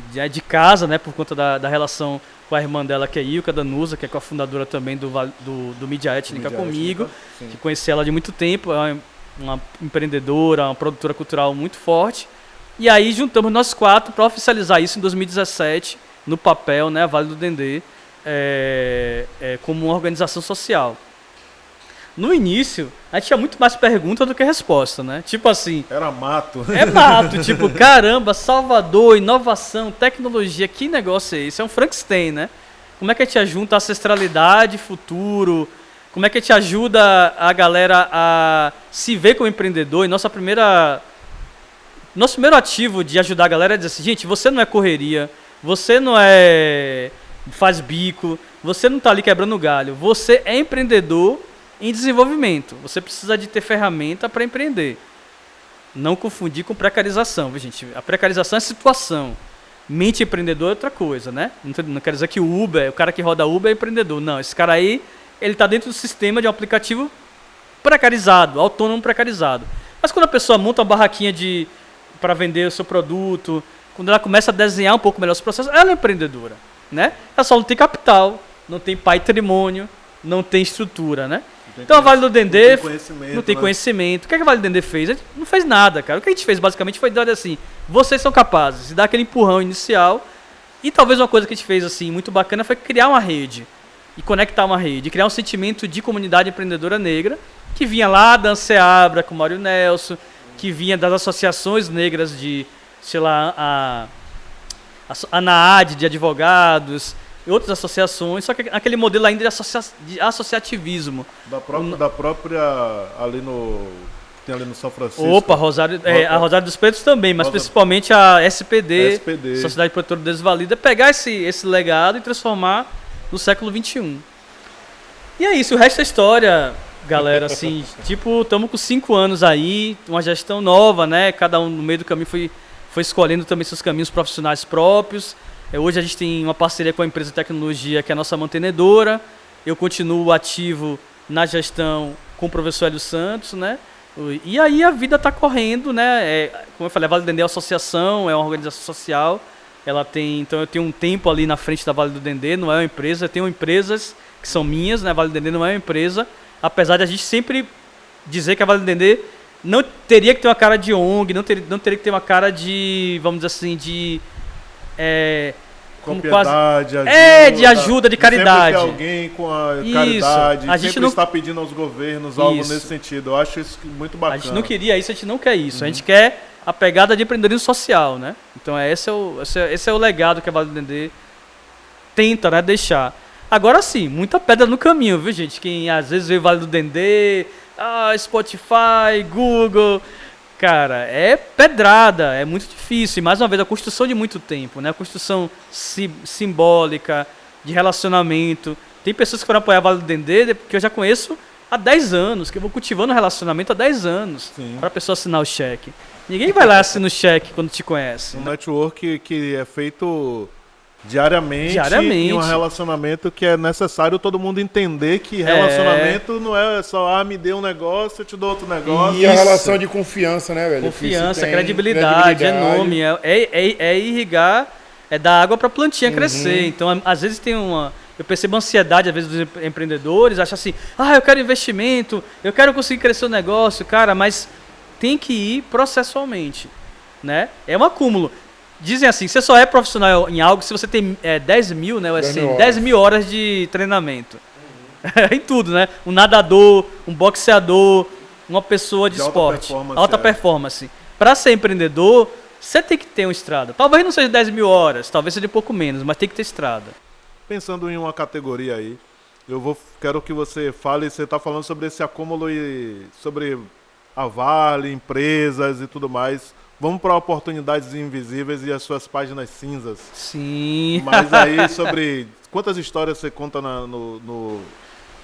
de casa, né, por conta da relação com a irmã dela, que é Ilka Danusa, que é cofundadora também do Mídia Étnica comigo, que conheci ela de muito tempo, é uma empreendedora, uma produtora cultural muito forte. E aí juntamos nós 4 para oficializar isso em 2017, no papel, né, a Vale do Dendê, como uma organização social. No início, a gente tinha muito mais pergunta do que resposta, né? Tipo assim... Era mato. É mato, tipo, caramba, Salvador, inovação, tecnologia, que negócio é esse? É um Frankenstein, né? Como é que a gente junta ancestralidade, futuro? Como é que a gente ajuda a galera a se ver como empreendedor? E nosso primeiro ativo de ajudar a galera é dizer assim, gente, você não é correria, você não faz bico, você não tá ali quebrando galho, você é empreendedor em desenvolvimento. Você precisa de ter ferramenta para empreender. Não confundir com precarização, viu, gente? A precarização é situação. Mente empreendedor é outra coisa, né? Não quer dizer que o cara que roda Uber é empreendedor. Não, esse cara aí, ele está dentro do sistema de um aplicativo precarizado, autônomo precarizado. Mas quando a pessoa monta uma barraquinha para vender o seu produto, quando ela começa a desenhar um pouco melhor os processos, ela é empreendedora, né? Ela só não tem capital, não tem patrimônio, não tem estrutura, né? Então a Vale do Dendê não tem conhecimento. O que a Vale do Dendê fez? A gente não fez nada, cara. O que a gente fez basicamente foi dar assim, vocês são capazes de dar aquele empurrão inicial. E talvez uma coisa que a gente fez assim muito bacana foi criar uma rede e conectar uma rede, criar um sentimento de comunidade empreendedora negra que vinha lá da Anseabra com o Mário Nelson, que vinha das associações negras de, sei lá, a NAAD de advogados, e outras associações, só que aquele modelo ainda de associativismo. Da própria tem ali no São Francisco. Opa, a Rosário dos Pretos também, mas principalmente a SPD, Sociedade Protetora do Desvalida, pegar esse legado e transformar no século XXI. E é isso, o resto é história, galera, assim, tipo, estamos com 5 anos aí, uma gestão nova, né, cada um no meio do caminho foi escolhendo também seus caminhos profissionais próprios. Hoje a gente tem uma parceria com a empresa de tecnologia, que é a nossa mantenedora. Eu continuo ativo na gestão com o professor Hélio Santos, né? E aí a vida está correndo, né? Como eu falei, a Vale do Dendê é uma associação, é uma organização social. Então eu tenho um tempo ali na frente da Vale do Dendê, não é uma empresa. Eu tenho empresas que são minhas, né? A Vale do Dendê não é uma empresa. Apesar de a gente sempre dizer que a Vale do Dendê não teria que ter uma cara de ONG, não teria que ter uma cara de, vamos dizer assim, de... Propriedade, de ajuda, de caridade. Sempre ter alguém com a caridade, a gente sempre está pedindo aos governos algo nesse sentido. Eu acho isso muito bacana. A gente não queria isso, a gente não quer isso. A gente quer a pegada de empreendedorismo social, né? Então esse é o legado que a Vale do Dendê tenta, né, deixar. Agora sim, muita pedra no caminho, viu, gente? Quem às vezes vê o Vale do Dendê, Spotify, Google... Cara, é pedrada, é muito difícil. E mais uma vez, a construção de muito tempo, né? A construção simbólica, de relacionamento. Tem pessoas que foram apoiar a Vale do Dendê, que eu já conheço há 10 anos, que eu vou cultivando relacionamento há 10 anos para a pessoa assinar o cheque. Ninguém vai lá assinar o cheque quando te conhece. Um network que é feito diariamente. E um relacionamento que é necessário todo mundo entender que relacionamento não é só, me dê um negócio, eu te dou outro negócio. E a relação de confiança, né, velho? Confiança, credibilidade, é nome, é irrigar, é dar água para a plantinha crescer. Então, às vezes eu percebo ansiedade, às vezes, dos empreendedores, acham assim, eu quero investimento, eu quero conseguir crescer o negócio, cara, mas tem que ir processualmente, né? É um acúmulo. Dizem assim, você só é profissional em algo se você tem 10 mil, né? 10 mil horas de treinamento. Em tudo, né? Um nadador, um boxeador, uma pessoa de esporte. Alta performance. Para ser empreendedor, você tem que ter uma estrada. Talvez não seja 10 mil horas, talvez seja um pouco menos, mas tem que ter estrada. Pensando em uma categoria aí, quero que você fale, você está falando sobre esse acúmulo e sobre a Vale, empresas e tudo mais. Vamos para Oportunidades Invisíveis e as suas páginas cinzas. Sim. Mas aí sobre quantas histórias você conta no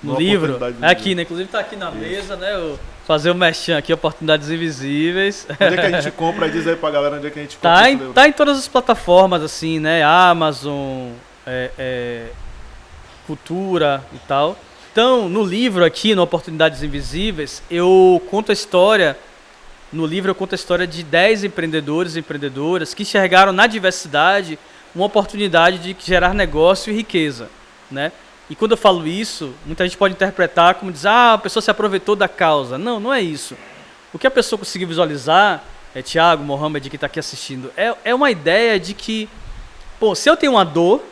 livro? Oportunidades É aqui, né? Inclusive tá aqui na mesa, né? Fazer o merchan aqui, Oportunidades Invisíveis. Onde é que a gente compra? Diz aí pra galera onde é que a gente compra. Tá em todas as plataformas, assim, né? Amazon, Cultura e tal. Então, no livro aqui, no Oportunidades Invisíveis, eu conto a história. No livro eu conto a história de 10 empreendedores e empreendedoras que enxergaram na diversidade uma oportunidade de gerar negócio e riqueza, né? E quando eu falo isso, muita gente pode interpretar como dizer, a pessoa se aproveitou da causa. Não, não é isso. O que a pessoa conseguiu visualizar, Thiago, Mohamed, que está aqui assistindo, é uma ideia de que, pô, se eu tenho uma dor,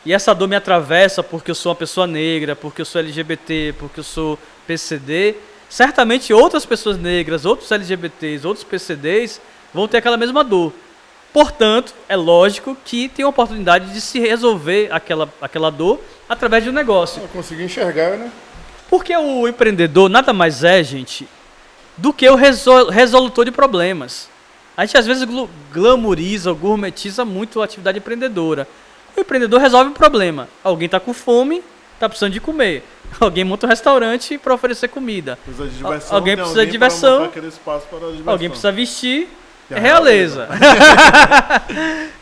e essa dor me atravessa porque eu sou uma pessoa negra, porque eu sou LGBT, porque eu sou PCD, certamente outras pessoas negras, outros LGBTs, outros PCDs vão ter aquela mesma dor. Portanto, é lógico que tem a oportunidade de se resolver aquela dor através de um negócio. Eu consegui enxergar, né? Porque o empreendedor nada mais é, gente, do que o resolutor de problemas. A gente às vezes glamoriza ou gourmetiza muito a atividade empreendedora. O empreendedor resolve um problema. Alguém está com fome, está precisando de comer. Alguém monta um restaurante para oferecer comida. Precisa de diversão, alguém precisa de diversão. Alguém precisa vestir. É realeza.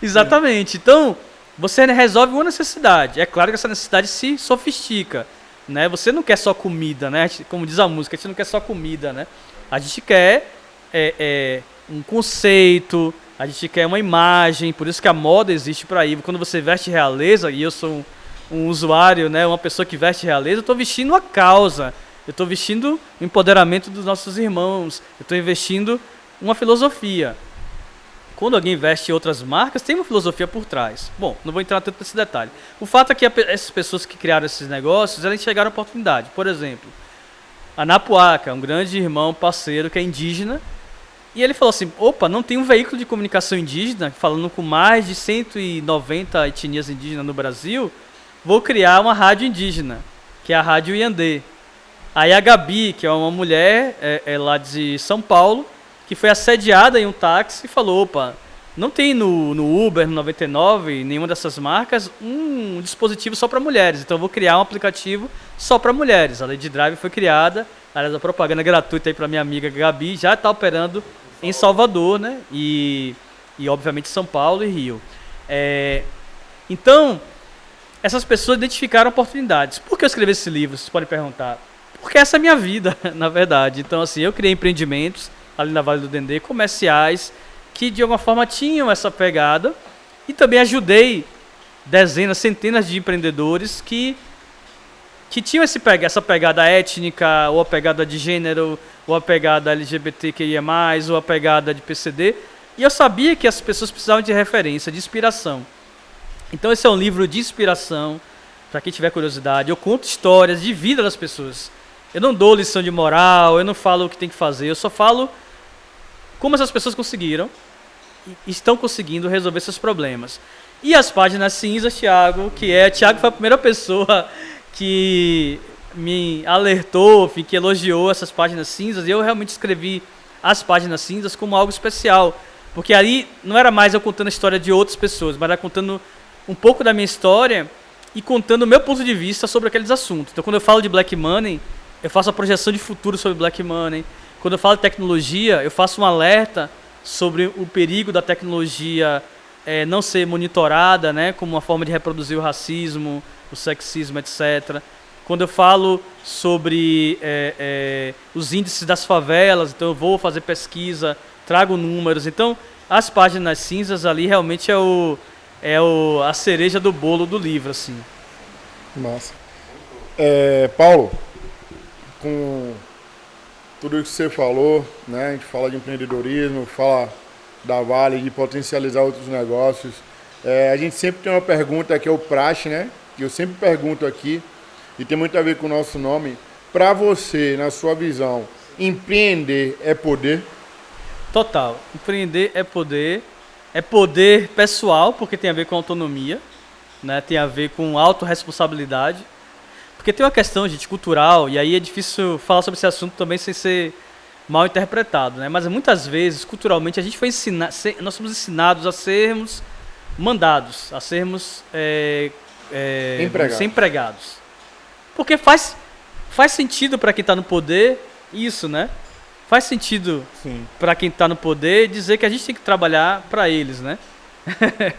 Exatamente. Então, você resolve uma necessidade. É claro que essa necessidade se sofistica, né? Você não quer só comida, né? Como diz a música, a gente não quer só comida, né? A gente quer um conceito, a gente quer uma imagem. Por isso que a moda existe para ir. Quando você veste realeza, e eu sou um usuário, né? Uma pessoa que veste realeza, eu estou vestindo a causa. Eu estou vestindo o empoderamento dos nossos irmãos. Eu estou investindo uma filosofia. Quando alguém investe em outras marcas, tem uma filosofia por trás. Bom, não vou entrar tanto nesse detalhe. O fato é que essas pessoas que criaram esses negócios, elas enxergaram a oportunidade. Por exemplo, a Napuaca, um grande irmão, parceiro, que é indígena, e ele falou assim, opa, não tem um veículo de comunicação indígena, falando com mais de 190 etnias indígenas no Brasil, vou criar uma rádio indígena, que é a Rádio Iandê. Aí a Gabi, que é uma mulher lá de São Paulo, que foi assediada em um táxi e falou, opa, não tem no Uber, no 99, nenhuma dessas marcas, um dispositivo só para mulheres. Então eu vou criar um aplicativo só para mulheres. A Lady Drive foi criada, aliás, a propaganda gratuita aí para minha amiga Gabi, já está operando em Salvador, né? E obviamente São Paulo e Rio. Então, essas pessoas identificaram oportunidades. Por que eu escrevi esse livro? Vocês podem perguntar. Porque essa é a minha vida, na verdade. Então, assim, eu criei empreendimentos ali na Vale do Dendê, comerciais, que de alguma forma tinham essa pegada, e também ajudei dezenas, centenas de empreendedores que tinham essa pegada étnica, ou a pegada de gênero, ou a pegada LGBTQIA+, ou a pegada de PCD, e eu sabia que as pessoas precisavam de referência, de inspiração. Então esse é um livro de inspiração, para quem tiver curiosidade. Eu conto histórias de vida das pessoas. Eu não dou lição de moral, eu não falo o que tem que fazer, eu só falo como essas pessoas conseguiram e estão conseguindo resolver seus problemas. E as páginas cinzas, Thiago foi a primeira pessoa que me alertou, que elogiou essas páginas cinzas, e eu realmente escrevi as páginas cinzas como algo especial, porque ali não era mais eu contando a história de outras pessoas, mas era contando um pouco da minha história e contando o meu ponto de vista sobre aqueles assuntos. Então quando eu falo de Black Money, eu faço a projeção de futuro sobre Black Money. Quando eu falo de tecnologia, eu faço um alerta sobre o perigo da tecnologia não ser monitorada, né, como uma forma de reproduzir o racismo, o sexismo, etc. Quando eu falo sobre os índices das favelas, então eu vou fazer pesquisa, trago números. Então, as páginas cinzas ali realmente a cereja do bolo do livro, assim. Massa. Paulo, com tudo isso que você falou, né? A gente fala de empreendedorismo, fala da Vale, de potencializar outros negócios. A gente sempre tem uma pergunta que é o praxe, né? Que eu sempre pergunto aqui, e tem muito a ver com o nosso nome. Para você, na sua visão, empreender é poder? Total. Empreender é poder pessoal, porque tem a ver com autonomia, né? Tem a ver com autorresponsabilidade. Porque tem uma questão, gente, cultural, e aí é difícil falar sobre esse assunto também sem ser mal interpretado, né? Mas muitas vezes, culturalmente, a gente foi nós somos ensinados a sermos mandados, a sermos empregados. Porque faz sentido para quem está no poder isso, né? Faz sentido para quem está no poder dizer que a gente tem que trabalhar para eles, né?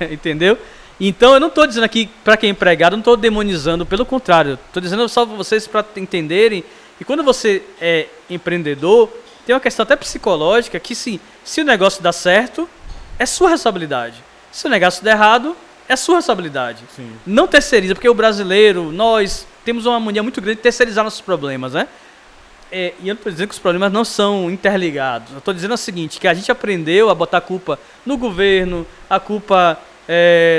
Entendeu? Então eu não estou dizendo aqui para quem é empregado, não estou demonizando, pelo contrário. Estou dizendo só para vocês para entenderem que quando você é empreendedor, tem uma questão até psicológica que se o negócio dá certo, é sua responsabilidade. Se o negócio der errado, é sua responsabilidade. Sim. Não terceiriza, porque o brasileiro, nós temos uma mania muito grande de terceirizar nossos problemas, né? E eu não estou dizendo que os problemas não são interligados. Eu estou dizendo o seguinte, que a gente aprendeu a botar a culpa no governo, a culpa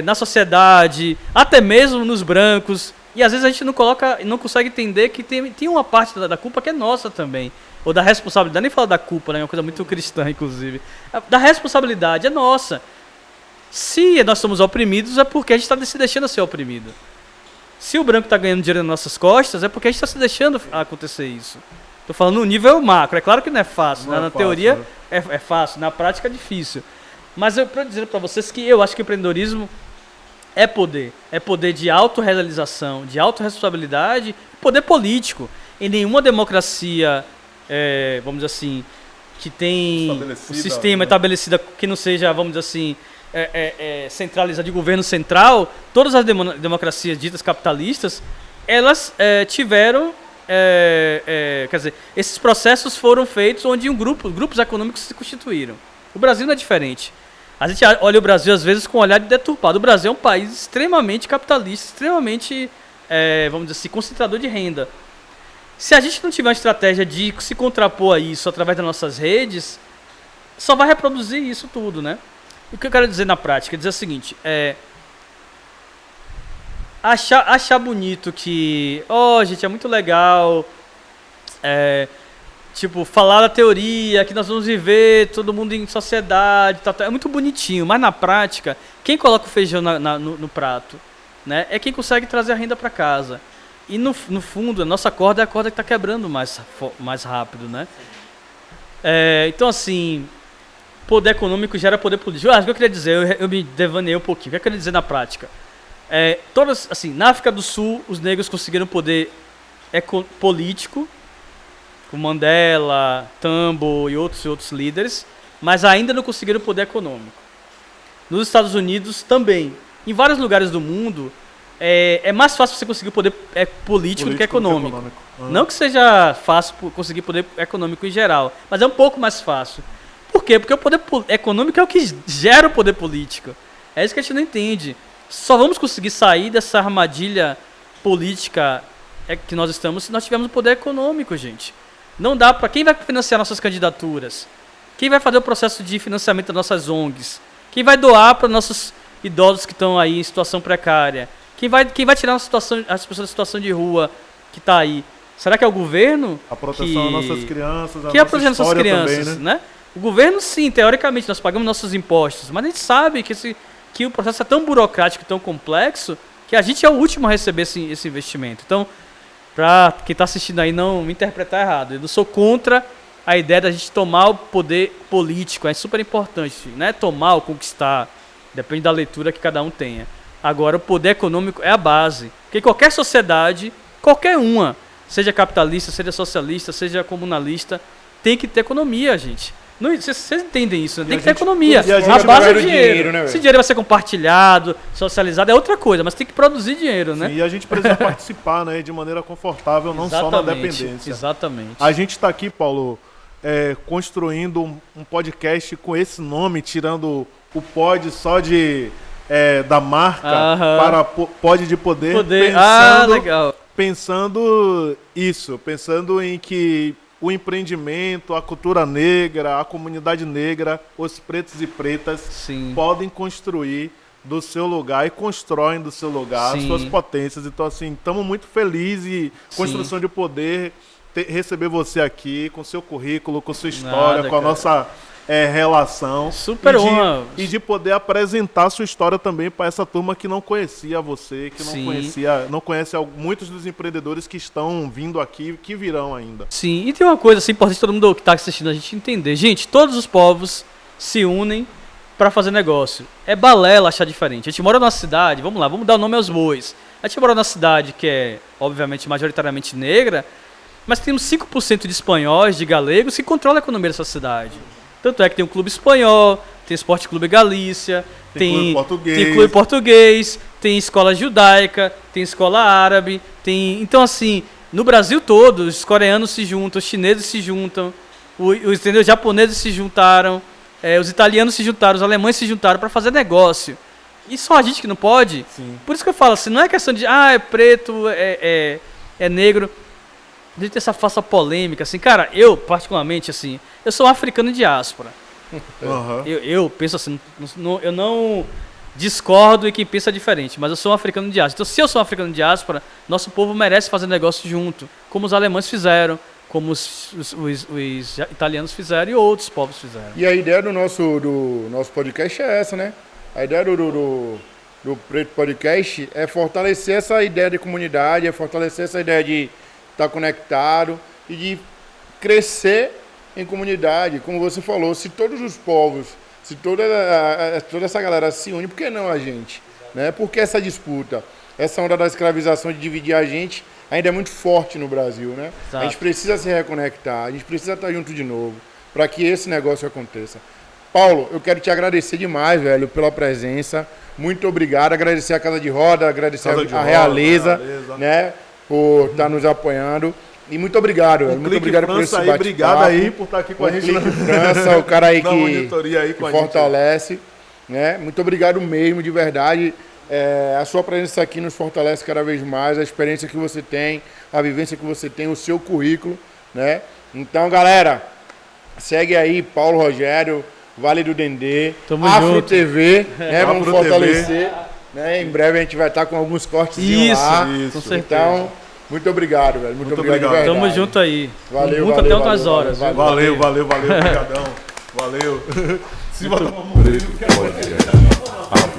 na sociedade, até mesmo nos brancos. E às vezes a gente não consegue entender que tem uma parte da culpa que é nossa também. Ou da responsabilidade, nem falar da culpa, né? É uma coisa muito cristã, inclusive. Da responsabilidade é nossa. Se nós somos oprimidos, é porque a gente está se deixando ser oprimido. Se o branco está ganhando dinheiro nas nossas costas, é porque a gente está se deixando acontecer isso. Estou falando no nível macro. É claro que não é fácil. Né? Na teoria, né? É fácil. Na prática, é difícil. Mas eu estou dizendo para vocês que eu acho que o empreendedorismo é poder. É poder de autorrealização, de autorresponsabilidade, poder político. Em nenhuma democracia, vamos dizer assim, que tem o sistema estabelecido, que não seja, vamos dizer assim, centralizado de governo central, todas as democracias ditas capitalistas, elas tiveram, quer dizer, esses processos foram feitos onde grupos econômicos se constituíram. O Brasil não é diferente. A gente olha o Brasil às vezes com um olhar de deturpado. O Brasil é um país extremamente capitalista, extremamente, vamos dizer assim, concentrador de renda. Se a gente não tiver uma estratégia de se contrapor a isso através das nossas redes, só vai reproduzir isso tudo, né? O que eu quero dizer na prática é dizer o seguinte, achar bonito que, gente, é muito legal, tipo, falar da teoria, que nós vamos viver todo mundo em sociedade, é muito bonitinho, mas na prática, quem coloca o feijão no prato, né, é quem consegue trazer a renda para casa. E no fundo, a nossa corda é a corda que está quebrando mais rápido, né? Então, assim, poder econômico gera poder político. O que eu queria dizer, eu me devaneei um pouquinho. O que eu queria dizer na prática? Assim, na África do Sul, os negros conseguiram poder político, com Mandela, Tambo e outros líderes, mas ainda não conseguiram poder econômico. Nos Estados Unidos também. Em vários lugares do mundo, é mais fácil você conseguir poder político do que econômico. Não que seja fácil conseguir poder econômico em geral, mas é um pouco mais fácil. Por quê? Porque o poder econômico é o que gera o poder político. É isso que a gente não entende. Só vamos conseguir sair dessa armadilha política que nós estamos se nós tivermos o poder econômico, gente. Não dá para... Quem vai financiar nossas candidaturas? Quem vai fazer o processo de financiamento das nossas ONGs? Quem vai doar para nossos idosos que estão aí em situação precária? Quem vai tirar as pessoas da situação de rua que está aí? Será que é o governo? A proteção das nossas crianças, a proteção das nossas crianças, também, né? O governo, sim, teoricamente, nós pagamos nossos impostos, mas a gente sabe que o processo é tão burocrático e tão complexo que a gente é o último a receber esse investimento. Então, para quem está assistindo aí não me interpretar errado, eu não sou contra a ideia da gente tomar o poder político, é super importante, não é tomar ou conquistar, depende da leitura que cada um tenha. Agora, o poder econômico é a base, porque qualquer sociedade, qualquer uma, seja capitalista, seja socialista, seja comunalista, tem que ter economia, gente. Vocês entendem isso, né? Tem que ter economia. A base é o dinheiro. Né, esse dinheiro vai ser compartilhado, socializado, é outra coisa, mas tem que produzir dinheiro, né? Sim, e a gente precisa participar, né, de maneira confortável, não só na dependência. Exatamente. A gente está aqui, Paulo, construindo um podcast com esse nome, tirando o pod só da marca para pod de poder. Legal. Pensando em que o empreendimento, a cultura negra, a comunidade negra, os pretos e pretas podem construir do seu lugar e constroem do seu lugar as suas potências. Então, assim, estamos muito felizes e construção de poder, receber você aqui com seu currículo, com sua história, com a nossa relação. Super honra. E de poder apresentar sua história também para essa turma que não conhecia você, que não conhece muitos dos empreendedores que estão vindo aqui, que virão ainda. Sim, e tem uma coisa assim, importante todo mundo que está assistindo a gente entender. Gente, todos os povos se unem para fazer negócio. É balela achar diferente. A gente mora numa cidade, vamos lá, vamos dar o nome aos bois. A gente mora numa cidade que é, obviamente, majoritariamente negra, mas temos 5% de espanhóis, de galegos, que controlam a economia dessa cidade. Tanto é que tem o Clube Espanhol, tem o Esporte Clube Galícia, tem Clube Português, tem escola judaica, tem escola árabe, tem... Então, assim, no Brasil todo, os coreanos se juntam, os chineses se juntam, os japoneses se juntaram, os italianos se juntaram, os alemães se juntaram para fazer negócio. E só a gente que não pode? Sim. Por isso que eu falo assim, não é questão de, é preto, é negro... De ter essa falsa polêmica, assim, cara, eu, particularmente, assim, eu sou um africano em diáspora. Uhum. Eu penso assim, eu não discordo em quem pensa diferente, mas eu sou um africano em diáspora. Então, se eu sou um africano em diáspora, nosso povo merece fazer negócio junto, como os alemães fizeram, como os italianos fizeram e outros povos fizeram. E a ideia do nosso podcast é essa, né? A ideia do Preto Podcast é fortalecer essa ideia de comunidade, é fortalecer essa ideia de estar conectado e de crescer em comunidade. Como você falou, se todos os povos, se toda essa galera se une, por que não a gente? Né? Por que essa disputa? Essa onda da escravização de dividir a gente ainda é muito forte no Brasil, né? Exato. A gente precisa se reconectar, a gente precisa estar junto de novo para que esse negócio aconteça. Paulo, eu quero te agradecer demais, velho, pela presença. Muito obrigado. Agradecer a Casa de Roda, agradecer a Realeza, né? Por estar nos apoiando. E muito obrigado, velho. Muito obrigado por esse bate-papo. Obrigado aí por estar aqui com a gente. Clique França, o cara aí aí que fortalece. Né? Muito obrigado mesmo, de verdade. A sua presença aqui nos fortalece cada vez mais, a experiência que você tem, a vivência que você tem, o seu currículo. Né? Então, galera, segue aí Paulo Rogério, Vale do Dendê, Afro junto. TV, né? Vamos Afro fortalecer. Né? Em breve a gente vai estar com alguns cortes lá. Com certeza. Então, muito obrigado, velho. Muito obrigado de verdade. Tamo junto aí. Valeu, Muito valeu, até outras horas. Valeu, obrigadão. Valeu. Se botar uma Preto Podcast.